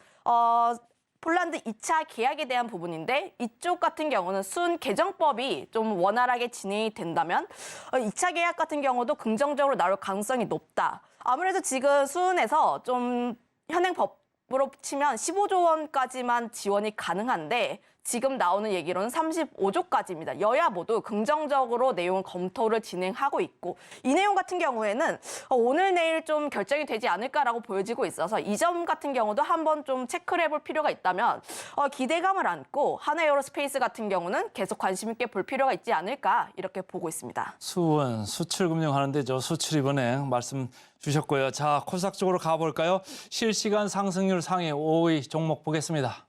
폴란드 2차 계약에 대한 부분인데 이쪽 같은 경우는 순 개정법이 좀 원활하게 진행이 된다면 2차 계약 같은 경우도 긍정적으로 나올 가능성이 높다. 아무래도 지금 수은에서 좀 현행법으로 치면 15조 원까지만 지원이 가능한데 지금 나오는 얘기로는 35조까지입니다. 여야 모두 긍정적으로 내용 검토를 진행하고 있고 이 내용 같은 경우에는 오늘 내일 좀 결정이 되지 않을까라고 보여지고 있어서 이 점 같은 경우도 한번 좀 체크를 해볼 필요가 있다면 기대감을 안고 하나에어로스페이스 같은 경우는 계속 관심 있게 볼 필요가 있지 않을까 이렇게 보고 있습니다. 수은, 수출금융하는데 저 수출입은행 말씀 주셨고요. 자, 코스닥 쪽으로 가볼까요? 실시간 상승률 상위 5위 종목 보겠습니다.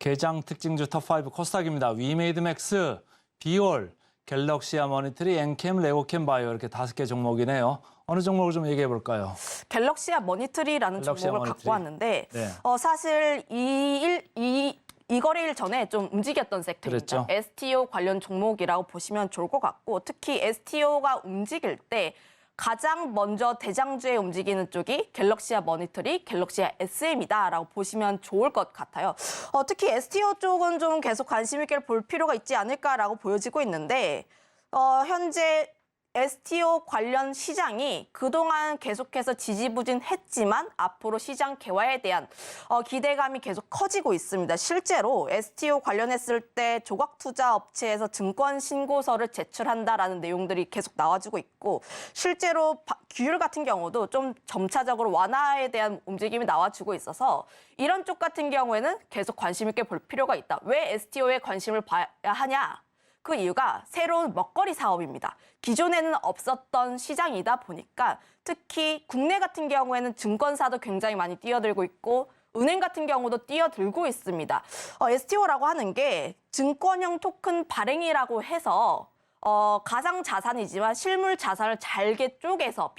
개장 특징주 탑5 코스닥입니다. 위메이드맥스, 비올, 갤럭시아 모니터리, 엔캠, 레고캠 바이오 이렇게 5개 종목이네요. 어느 종목을 좀 얘기해 볼까요? 갤럭시아 머니터리라는 종목을 갖고 왔는데 네. 사실 이 거래일 전에 좀 움직였던 섹터입니다. 그랬죠. STO 관련 종목이라고 보시면 좋을 것 같고 특히 STO가 움직일 때 가장 먼저 대장주에 움직이는 쪽이 갤럭시아 머니터리, 갤럭시아 SM이다라고 보시면 좋을 것 같아요. 특히 STO 쪽은 좀 계속 관심 있게 볼 필요가 있지 않을까라고 보여지고 있는데 현재 STO 관련 시장이 그동안 계속해서 지지부진했지만 앞으로 시장 개화에 대한 기대감이 계속 커지고 있습니다. 실제로 STO 관련했을 때 조각투자 업체에서 증권 신고서를 제출한다라는 내용들이 계속 나와주고 있고 실제로 규율 같은 경우도 좀 점차적으로 완화에 대한 움직임이 나와주고 있어서 이런 쪽 같은 경우에는 계속 관심 있게 볼 필요가 있다. 왜 STO에 관심을 봐야 하냐? 그 이유가 새로운 먹거리 사업입니다. 기존에는 없었던 시장이다 보니까 특히 국내 같은 경우에는 증권사도 굉장히 많이 뛰어들고 있고 은행 같은 경우도 뛰어들고 있습니다. STO라고 하는 게 증권형 토큰 발행이라고 해서 가상 자산이지만 실물 자산을 잘게 쪼개서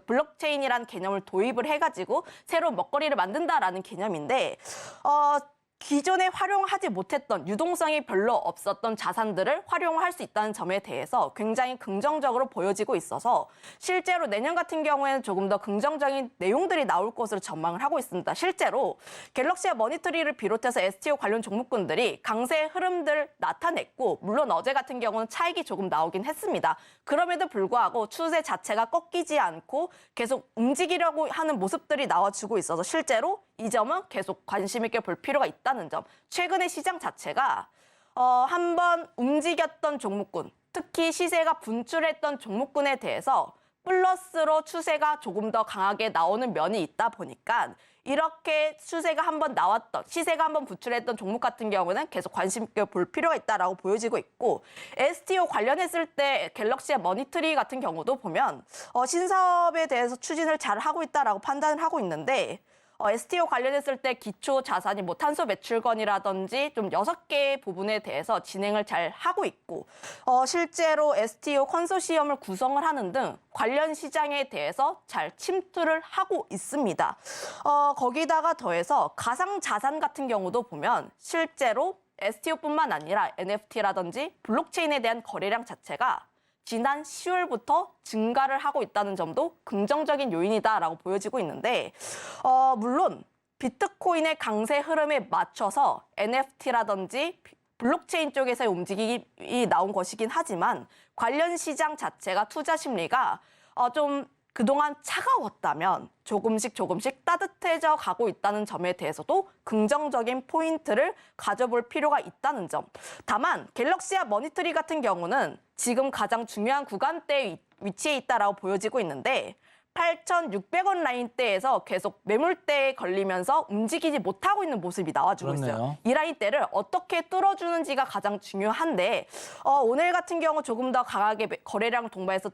블록체인이라는 개념을 도입을 해가지고 새로운 먹거리를 만든다라는 개념인데 기존에 활용하지 못했던 유동성이 별로 없었던 자산들을 활용할 수 있다는 점에 대해서 굉장히 긍정적으로 보여지고 있어서 실제로 내년 같은 경우에는 조금 더 긍정적인 내용들이 나올 것으로 전망을 하고 있습니다. 실제로 갤럭시와 머니터리를 비롯해서 STO 관련 종목군들이 강세 흐름들 나타냈고 물론 어제 같은 경우는 차익이 조금 나오긴 했습니다. 그럼에도 불구하고 추세 자체가 꺾이지 않고 계속 움직이려고 하는 모습들이 나와주고 있어서 실제로 이 점은 계속 관심 있게 볼 필요가 있다는 점. 최근에 시장 자체가 한번 움직였던 종목군, 특히 시세가 분출했던 종목군에 대해서 플러스로 추세가 조금 더 강하게 나오는 면이 있다 보니까 이렇게 추세가 한번 나왔던, 시세가 한번 분출했던 종목 같은 경우는 계속 관심 있게 볼 필요가 있다라고 보여지고 있고 STO 관련했을 때 갤럭시의 머니터리 같은 경우도 보면 신사업에 대해서 추진을 잘 하고 있다라고 판단을 하고 있는데 STO 관련했을 때 기초 자산이 뭐 탄소 매출권이라든지 좀 6개 부분에 대해서 진행을 잘 하고 있고 실제로 STO 컨소시엄을 구성을 하는 등 관련 시장에 대해서 잘 침투를 하고 있습니다. 거기다가 더해서 가상 자산 같은 경우도 보면 실제로 STO뿐만 아니라 NFT라든지 블록체인에 대한 거래량 자체가 지난 10월부터 증가를 하고 있다는 점도 긍정적인 요인이다라고 보여지고 있는데 물론 비트코인의 강세 흐름에 맞춰서 NFT라든지 블록체인 쪽에서의 움직임이 나온 것이긴 하지만 관련 시장 자체가 투자 심리가 좀 그동안 차가웠다면 조금씩 따뜻해져 가고 있다는 점에 대해서도 긍정적인 포인트를 가져볼 필요가 있다는 점. 다만 갤럭시와 머니터리 같은 경우는 지금 가장 중요한 구간대에 위치해 있다라고 보여지고 있는데 8,600원 라인대에서 계속 매물대에 걸리면서 움직이지 못하고 있는 모습이 나와주고 그렇네요. 있어요. 이 라인대를 어떻게 뚫어주는지가 가장 중요한데 오늘 같은 경우 조금 더 강하게 거래량 동반해서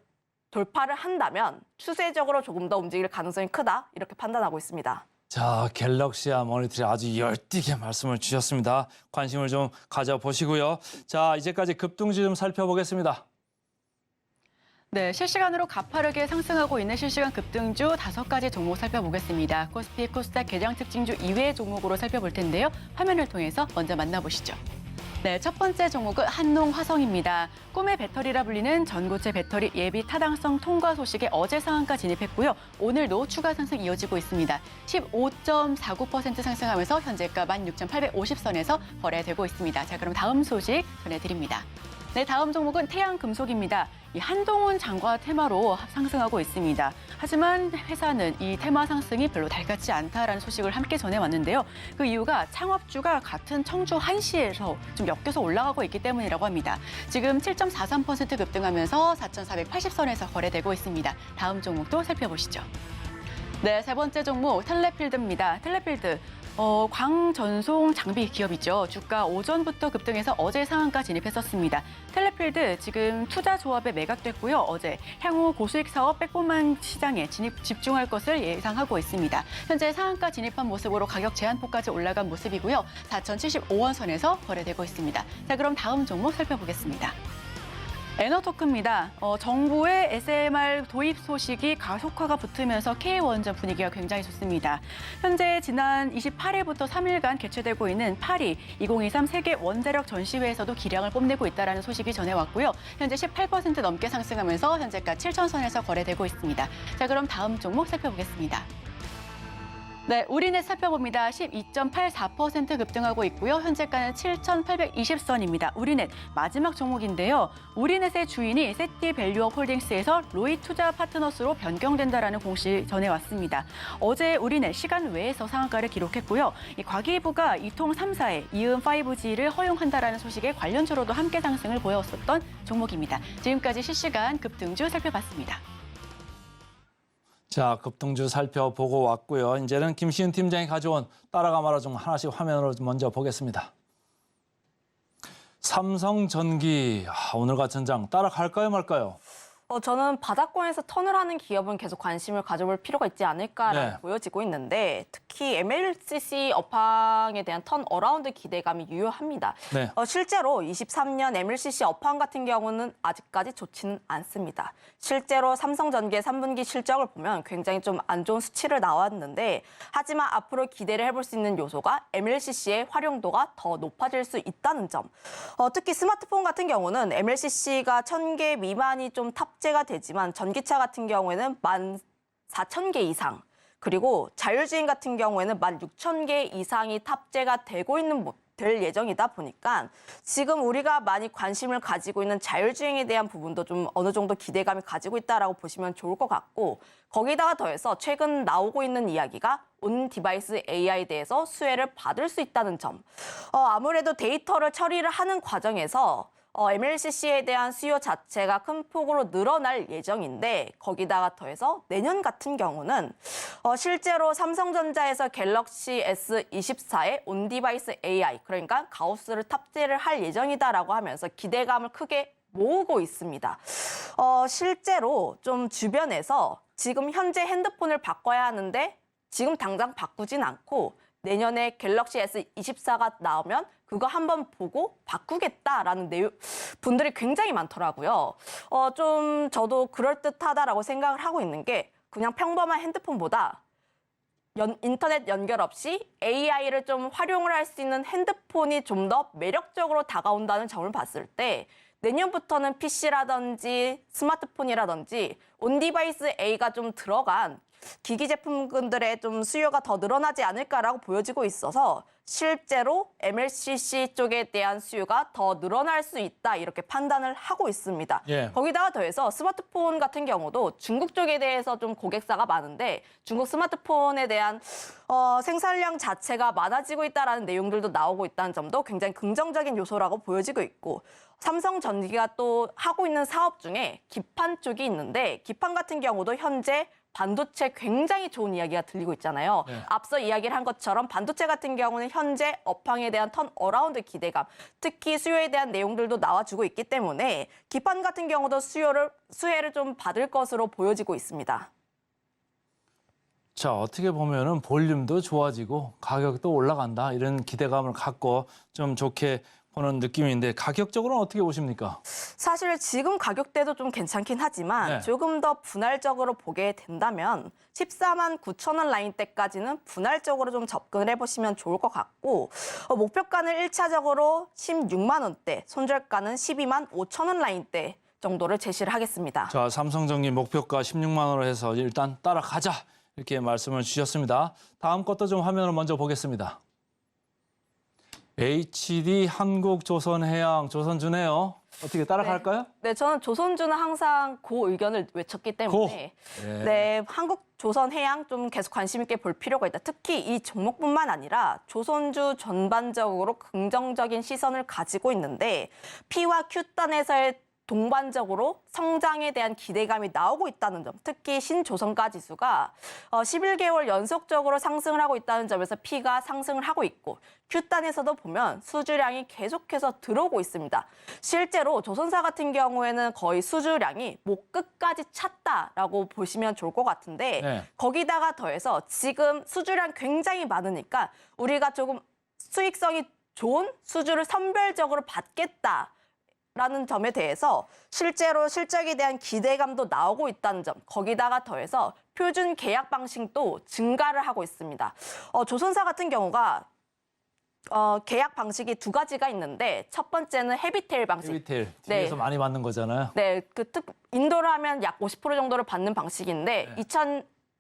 돌파를 한다면 추세적으로 조금 더 움직일 가능성이 크다 이렇게 판단하고 있습니다. 자, 갤럭시와 머니터리 아주 열띠게 말씀을 주셨습니다. 관심을 좀 가져보시고요. 자, 이제까지 급등주 좀 살펴보겠습니다. 네, 실시간으로 가파르게 상승하고 있는 실시간 급등주 5가지 종목 살펴보겠습니다. 코스피, 코스닥 개장 특징주 이외의 종목으로 살펴볼 텐데요. 화면을 통해서 먼저 만나보시죠. 네, 첫 번째 종목은 한농화성입니다. 꿈의 배터리라 불리는 전고체 배터리 예비 타당성 통과 소식에 어제 상한가 진입했고요. 오늘도 추가 상승 이어지고 있습니다. 15.49% 상승하면서 현재가 16,850선에서 거래되고 있습니다. 자, 그럼 다음 소식 전해드립니다. 네, 다음 종목은 태양금속입니다. 이 한동훈 장과 테마로 상승하고 있습니다. 하지만 회사는 이 테마 상승이 별로 달갑지 않다라는 소식을 함께 전해왔는데요. 그 이유가 창업주가 같은 청주 한시에서 좀 엮여서 올라가고 있기 때문이라고 합니다. 지금 7.43% 급등하면서 4,480선에서 거래되고 있습니다. 다음 종목도 살펴보시죠. 네, 세 번째 종목 텔레필드입니다. 텔레필드. 광전송 장비 기업이죠. 주가 오전부터 급등해서 어제 상한가 진입했었습니다. 텔레필드 지금 투자 조합에 매각됐고요. 어제 향후 고수익 사업 백본만 시장에 집중할 것을 예상하고 있습니다. 현재 상한가 진입한 모습으로 가격 제한폭까지 올라간 모습이고요. 4,075원 선에서 거래되고 있습니다. 자, 그럼 다음 종목 살펴보겠습니다. 에너토크입니다. 정부의 SMR 도입 소식이 가속화가 붙으면서 K원전 분위기가 굉장히 좋습니다. 현재 지난 28일부터 3일간 개최되고 있는 파리 2023 세계 원자력 전시회에서도 기량을 뽐내고 있다는 소식이 전해왔고요. 현재 18% 넘게 상승하면서 현재가 7,000선에서 거래되고 있습니다. 자, 그럼 다음 종목 살펴보겠습니다. 네, 우리넷 살펴봅니다. 12.84% 급등하고 있고요. 현재가는 7,820선입니다. 우리넷 마지막 종목인데요. 우리넷의 주인이 세티밸류업 홀딩스에서 로이 투자 파트너스로 변경된다라는 공시 전해왔습니다. 어제 우리넷 시간 외에서 상한가를 기록했고요. 이 과기부가 이통 3사에 이음 5G를 허용한다라는 소식에 관련주로도 함께 상승을 보였었던 종목입니다. 지금까지 실시간 급등주 살펴봤습니다. 자, 급등주 살펴보고 왔고요. 이제는 김시은 팀장이 가져온 따라가 말아 중 하나씩 화면으로 먼저 보겠습니다. 삼성전기 오늘 같은 장 따라갈까요 말까요? 저는 바닥권에서 턴을 하는 기업은 계속 관심을 가져볼 필요가 있지 않을까라고 네. 보여지고 있는데 특히 MLCC 업황에 대한 턴 어라운드 기대감이 유효합니다. 네. 실제로 23년 MLCC 업황 같은 경우는 아직까지 좋지는 않습니다. 실제로 삼성전기의 3분기 실적을 보면 굉장히 좀 안 좋은 수치를 나왔는데 하지만 앞으로 기대를 해볼 수 있는 요소가 MLCC의 활용도가 더 높아질 수 있다는 점. 특히 스마트폰 같은 경우는 MLCC가 1000개 미만이 좀 탑재가 되지만 전기차 같은 경우에는 14,000개 이상 그리고 자율주행 같은 경우에는 16,000개 이상이 탑재가 될 예정이다 보니까 지금 우리가 많이 관심을 가지고 있는 자율주행에 대한 부분도 좀 어느 정도 기대감이 가지고 있다라고 보시면 좋을 것 같고 거기다가 더해서 최근 나오고 있는 이야기가 온 디바이스 AI에 대해서 수혜를 받을 수 있다는 점. 아무래도 데이터를 처리를 하는 과정에서 MLCC에 대한 수요 자체가 큰 폭으로 늘어날 예정인데 거기다가 더해서 내년 같은 경우는 실제로 삼성전자에서 갤럭시 S24에 온디바이스 AI 그러니까 가우스를 탑재를 할 예정이다라고 하면서 기대감을 크게 모으고 있습니다. 실제로 좀 주변에서 지금 현재 핸드폰을 바꿔야 하는데 지금 당장 바꾸진 않고 내년에 갤럭시 S24가 나오면 그거 한번 보고 바꾸겠다라는 분들이 굉장히 많더라고요. 좀 저도 그럴듯하다라고 생각을 하고 있는 게 그냥 평범한 핸드폰보다 인터넷 연결 없이 AI를 좀 활용을 할 수 있는 핸드폰이 좀 더 매력적으로 다가온다는 점을 봤을 때 내년부터는 PC라든지 스마트폰이라든지 온디바이스 A가 좀 들어간 기기 제품군들의 좀 수요가 더 늘어나지 않을까라고 보여지고 있어서 실제로 MLCC 쪽에 대한 수요가 더 늘어날 수 있다 이렇게 판단을 하고 있습니다. 예. 거기다가 더해서 스마트폰 같은 경우도 중국 쪽에 대해서 좀 고객사가 많은데 중국 스마트폰에 대한 생산량 자체가 많아지고 있다는 내용들도 나오고 있다는 점도 굉장히 긍정적인 요소라고 보여지고 있고 삼성전기가 또 하고 있는 사업 중에 기판 쪽이 있는데 기판 같은 경우도 현재 반도체 굉장히 좋은 이야기가 들리고 있잖아요. 네. 앞서 이야기를 한 것처럼 반도체 같은 경우는 현재 업황에 대한 턴 어라운드 기대감, 특히 수요에 대한 내용들도 나와주고 있기 때문에 기판 같은 경우도 수혜를 좀 받을 것으로 보여지고 있습니다. 자, 어떻게 보면은 볼륨도 좋아지고 가격도 올라간다 이런 기대감을 갖고 좀 좋게 보는 느낌인데 가격적으로는 어떻게 보십니까? 사실 지금 가격대도 좀 괜찮긴 하지만 네. 조금 더 분할적으로 보게 된다면 14만 9천 원 라인대까지는 분할적으로 좀 접근을 해보시면 좋을 것 같고 목표가는 1차적으로 16만 원대, 손절가는 12만 5천 원 라인대 정도를 제시를 하겠습니다. 자, 삼성전기 목표가 16만 원으로 해서 일단 따라가자 이렇게 말씀을 주셨습니다. 다음 것도 좀 화면을 먼저 보겠습니다. HD 한국조선해양 조선주네요. 어떻게 따라갈까요? 네, 저는 조선주는 항상 그 의견을 외쳤기 때문에 네, 한국조선해양 좀 계속 관심 있게 볼 필요가 있다. 특히 이 종목뿐만 아니라 조선주 전반적으로 긍정적인 시선을 가지고 있는데 P와 Q단에서의 동반적으로 성장에 대한 기대감이 나오고 있다는 점, 특히 신조선가 지수가 11개월 연속적으로 상승을 하고 있다는 점에서 P가 상승을 하고 있고 Q단에서도 보면 수주량이 계속해서 들어오고 있습니다. 실제로 조선사 같은 경우에는 거의 수주량이 목 끝까지 찼다라고 보시면 좋을 것 같은데 네. 거기다가 더해서 지금 수주량 굉장히 많으니까 우리가 조금 수익성이 좋은 수주를 선별적으로 받겠다. 라는 점에 대해서 실제로 실적에 대한 기대감도 나오고 있다는 점, 거기다가 더해서 표준 계약 방식도 증가를 하고 있습니다. 조선사 같은 경우가 계약 방식이 두 가지가 있는데 첫 번째는 헤비테일 방식. 헤비테일 뒤에서 많이 받는 거잖아요. 네, 인도를 하면 약 50% 정도를 받는 방식인데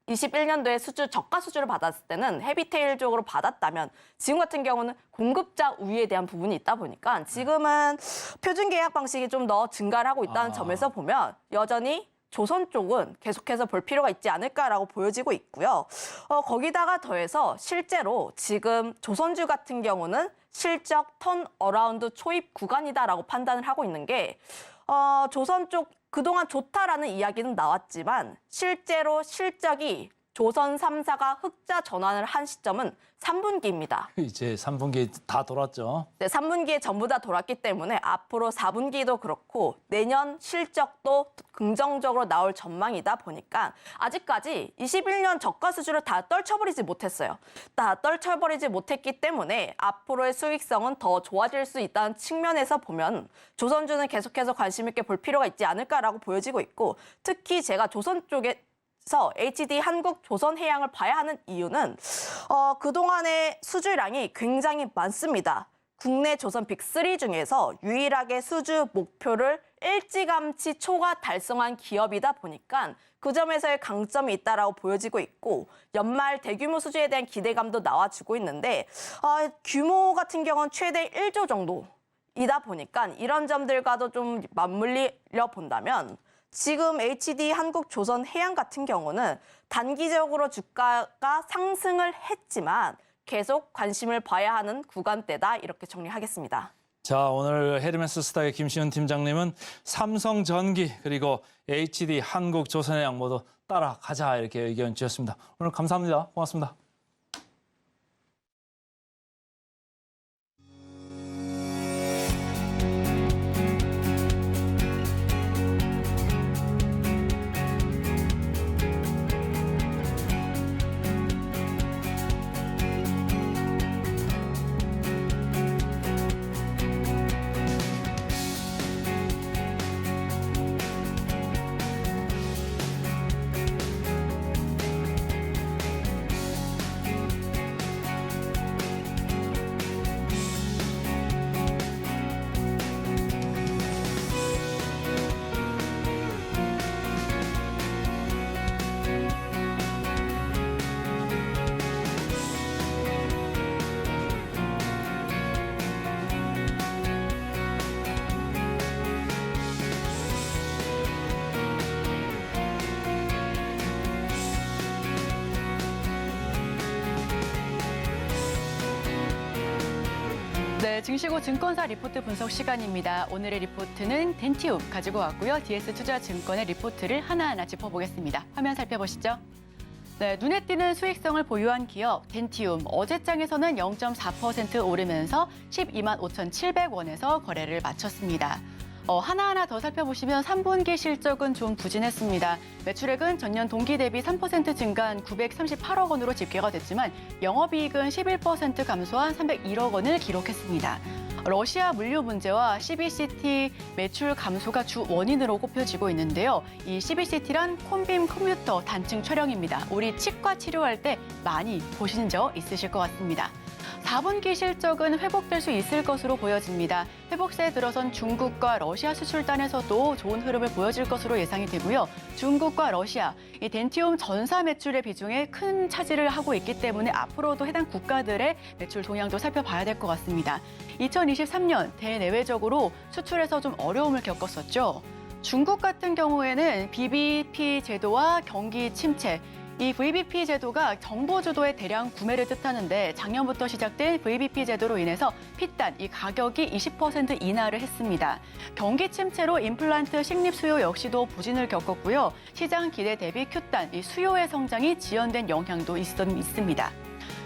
2021년도에 저가 수주를 받았을 때는 헤비테일 쪽으로 받았다면 지금 같은 경우는 공급자 우위에 대한 부분이 있다 보니까 지금은 표준 계약 방식이 좀 더 증가를 하고 있다는 점에서 보면 여전히 조선 쪽은 계속해서 볼 필요가 있지 않을까라고 보여지고 있고요. 거기다가 더해서 실제로 지금 조선주 같은 경우는 실적 턴 어라운드 초입 구간이다라고 판단을 하고 있는 게 조선 쪽 그동안 좋다라는 이야기는 나왔지만 실제로 실적이 조선 3사가 흑자 전환을 한 시점은 3분기입니다. 이제 3분기 다 돌았죠. 네, 3분기에 전부 다 돌았기 때문에 앞으로 4분기도 그렇고 내년 실적도 긍정적으로 나올 전망이다 보니까 아직까지 21년 저가 수준을 다 떨쳐버리지 못했어요. 다 떨쳐버리지 못했기 때문에 앞으로의 수익성은 더 좋아질 수 있다는 측면에서 보면 조선주는 계속해서 관심 있게 볼 필요가 있지 않을까라고 보여지고 있고, 특히 제가 조선 쪽에 HD 한국조선해양을 봐야 하는 이유는 그동안의 수주량이 굉장히 많습니다. 국내 조선 빅3 중에서 유일하게 수주 목표를 일찌감치 초과 달성한 기업이다 보니까 그 점에서의 강점이 있다라고 보여지고 있고, 연말 대규모 수주에 대한 기대감도 나와주고 있는데 규모 같은 경우는 최대 1조 정도이다 보니까 이런 점들과도 좀 맞물려 본다면 지금 HD 한국조선해양 같은 경우는 단기적으로 주가가 상승을 했지만 계속 관심을 봐야 하는 구간대다, 이렇게 정리하겠습니다. 자, 오늘 헤르메스 스타의 김시훈 팀장님은 삼성전기 그리고 HD 한국조선해양 모두 따라가자 이렇게 의견 주셨습니다. 오늘 감사합니다. 고맙습니다. 네, 증시고 증권사 리포트 분석 시간입니다. 오늘의 리포트는 덴티움 가지고 왔고요. DS투자증권의 리포트를 하나하나 짚어보겠습니다. 화면 살펴보시죠. 네, 눈에 띄는 수익성을 보유한 기업 덴티움, 어제장에서는 0.4% 오르면서 12만 5,700원에서 거래를 마쳤습니다. 하나하나 더 살펴보시면 3분기 실적은 좀 부진했습니다. 매출액은 전년 동기 대비 3% 증가한 938억 원으로 집계가 됐지만 영업이익은 11% 감소한 301억 원을 기록했습니다. 러시아 물류 문제와 CBCT 매출 감소가 주 원인으로 꼽혀지고 있는데요. 이 CBCT란 콤빔 컴퓨터 단층 촬영입니다. 우리 치과 치료할 때 많이 보신 적 있으실 것 같습니다. 4분기 실적은 회복될 수 있을 것으로 보여집니다. 회복세에 들어선 중국과 러시아 수출단에서도 좋은 흐름을 보여줄 것으로 예상이 되고요. 중국과 러시아, 이 덴티움 전사 매출의 비중에 큰 차지를 하고 있기 때문에 앞으로도 해당 국가들의 매출 동향도 살펴봐야 될 것 같습니다. 2023년 대내외적으로 수출에서 좀 어려움을 겪었었죠. 중국 같은 경우에는 BBP 제도와 경기 침체, 이 VBP 제도가 정부 주도의 대량 구매를 뜻하는데 작년부터 시작된 VBP 제도로 인해서 핏단, 이 가격이 20% 인하를 했습니다. 경기 침체로 임플란트 식립 수요 역시도 부진을 겪었고요. 시장 기대 대비 Q단, 이 수요의 성장이 지연된 영향도 있습니다.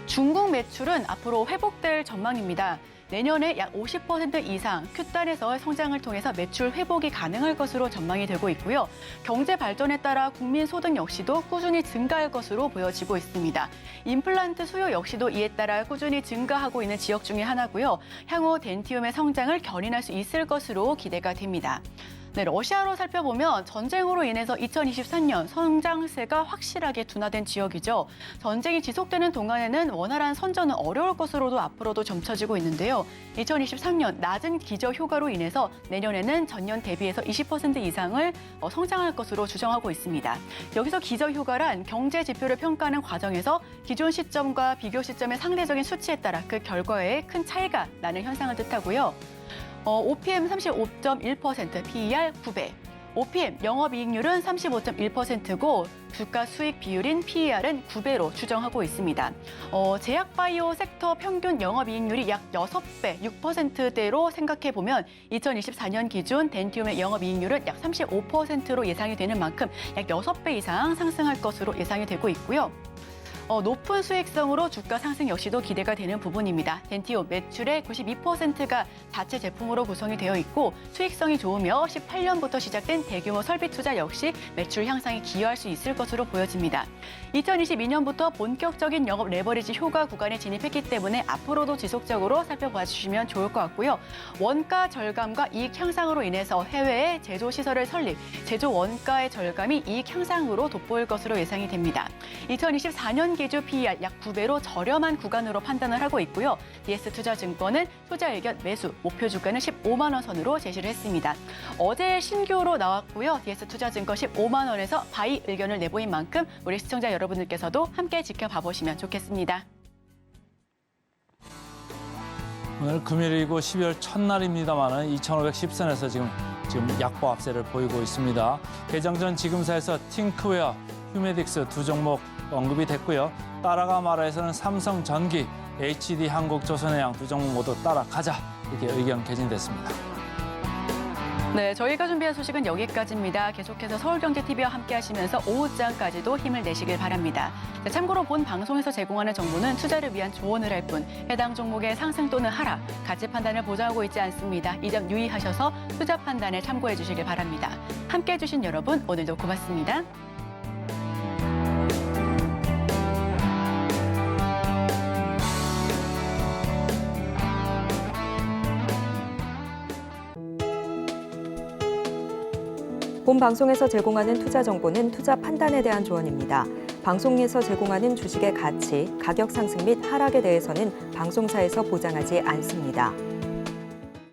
중국 매출은 앞으로 회복될 전망입니다. 내년에 약 50% 이상 Q단에서의 성장을 통해서 매출 회복이 가능할 것으로 전망이 되고 있고요. 경제 발전에 따라 국민 소득 역시도 꾸준히 증가할 것으로 보여지고 있습니다. 임플란트 수요 역시도 이에 따라 꾸준히 증가하고 있는 지역 중에 하나고요. 향후 덴티움의 성장을 견인할 수 있을 것으로 기대가 됩니다. 네, 러시아로 살펴보면 전쟁으로 인해서 2023년 성장세가 확실하게 둔화된 지역이죠. 전쟁이 지속되는 동안에는 원활한 선전은 어려울 것으로도 앞으로도 점쳐지고 있는데요. 2023년 낮은 기저 효과로 인해서 내년에는 전년 대비해서 20% 이상을 성장할 것으로 추정하고 있습니다. 여기서 기저 효과란 경제 지표를 평가하는 과정에서 기존 시점과 비교 시점의 상대적인 수치에 따라 그 결과에 큰 차이가 나는 현상을 뜻하고요. OPM 35.1%, PER 9배, OPM 영업이익률은 35.1%고 주가 수익 비율인 PER은 9배로 추정하고 있습니다. 제약바이오 섹터 평균 영업이익률이 약 6배, 6%대로 생각해 보면 2024년 기준 덴티움의 영업이익률은 약 35%로 예상이 되는 만큼 약 6배 이상 상승할 것으로 예상이 되고 있고요. 높은 수익성으로 주가 상승 역시도 기대가 되는 부분입니다. 덴티움 매출의 92%가 자체 제품으로 구성이 되어 있고 수익성이 좋으며 18년부터 시작된 대규모 설비 투자 역시 매출 향상에 기여할 수 있을 것으로 보여집니다. 2022년부터 본격적인 영업 레버리지 효과 구간에 진입했기 때문에 앞으로도 지속적으로 살펴봐 주시면 좋을 것 같고요. 원가 절감과 이익 향상으로 인해서 해외에 제조시설을 설립, 제조 원가의 절감이 이익 향상으로 돋보일 것으로 예상이 됩니다. 2024년 기주 PER 약 9배로 저렴한 구간으로 판단을 하고 있고요. DS투자증권은 투자 의견 매수, 목표 주가는 15만 원 선으로 제시를 했습니다. 어제 신규로 나왔고요. DS투자증권 15만 원에서 바이 의견을 내보인 만큼 우리 시청자 여러분들께서도 함께 지켜봐 보시면 좋겠습니다. 오늘 금요일이고 12월 첫날입니다만은 2,510선에서 지금 약보 압세를 보이고 있습니다. 개장 전 지금사에서 팅크웨어, 휴메딕스 두 종목 언급이 됐고요. 따라가 말아에서는 삼성전기, HD 한국조선해양 두 종목 모두 따라가자 이렇게 의견 개진됐습니다. 네, 저희가 준비한 소식은 여기까지입니다. 계속해서 서울경제TV와 함께 하시면서 오후장까지도 힘을 내시길 바랍니다. 참고로 본 방송에서 제공하는 정보는 투자를 위한 조언을 할 뿐 해당 종목의 상승 또는 하락, 가치 판단을 보장하고 있지 않습니다. 이 점 유의하셔서 투자 판단에 참고해 주시길 바랍니다. 함께해 주신 여러분 오늘도 고맙습니다. 본 방송에서 제공하는 투자 정보는 투자 판단에 대한 조언입니다. 방송에서 제공하는 주식의 가치, 가격 상승 및 하락에 대해서는 방송사에서 보장하지 않습니다.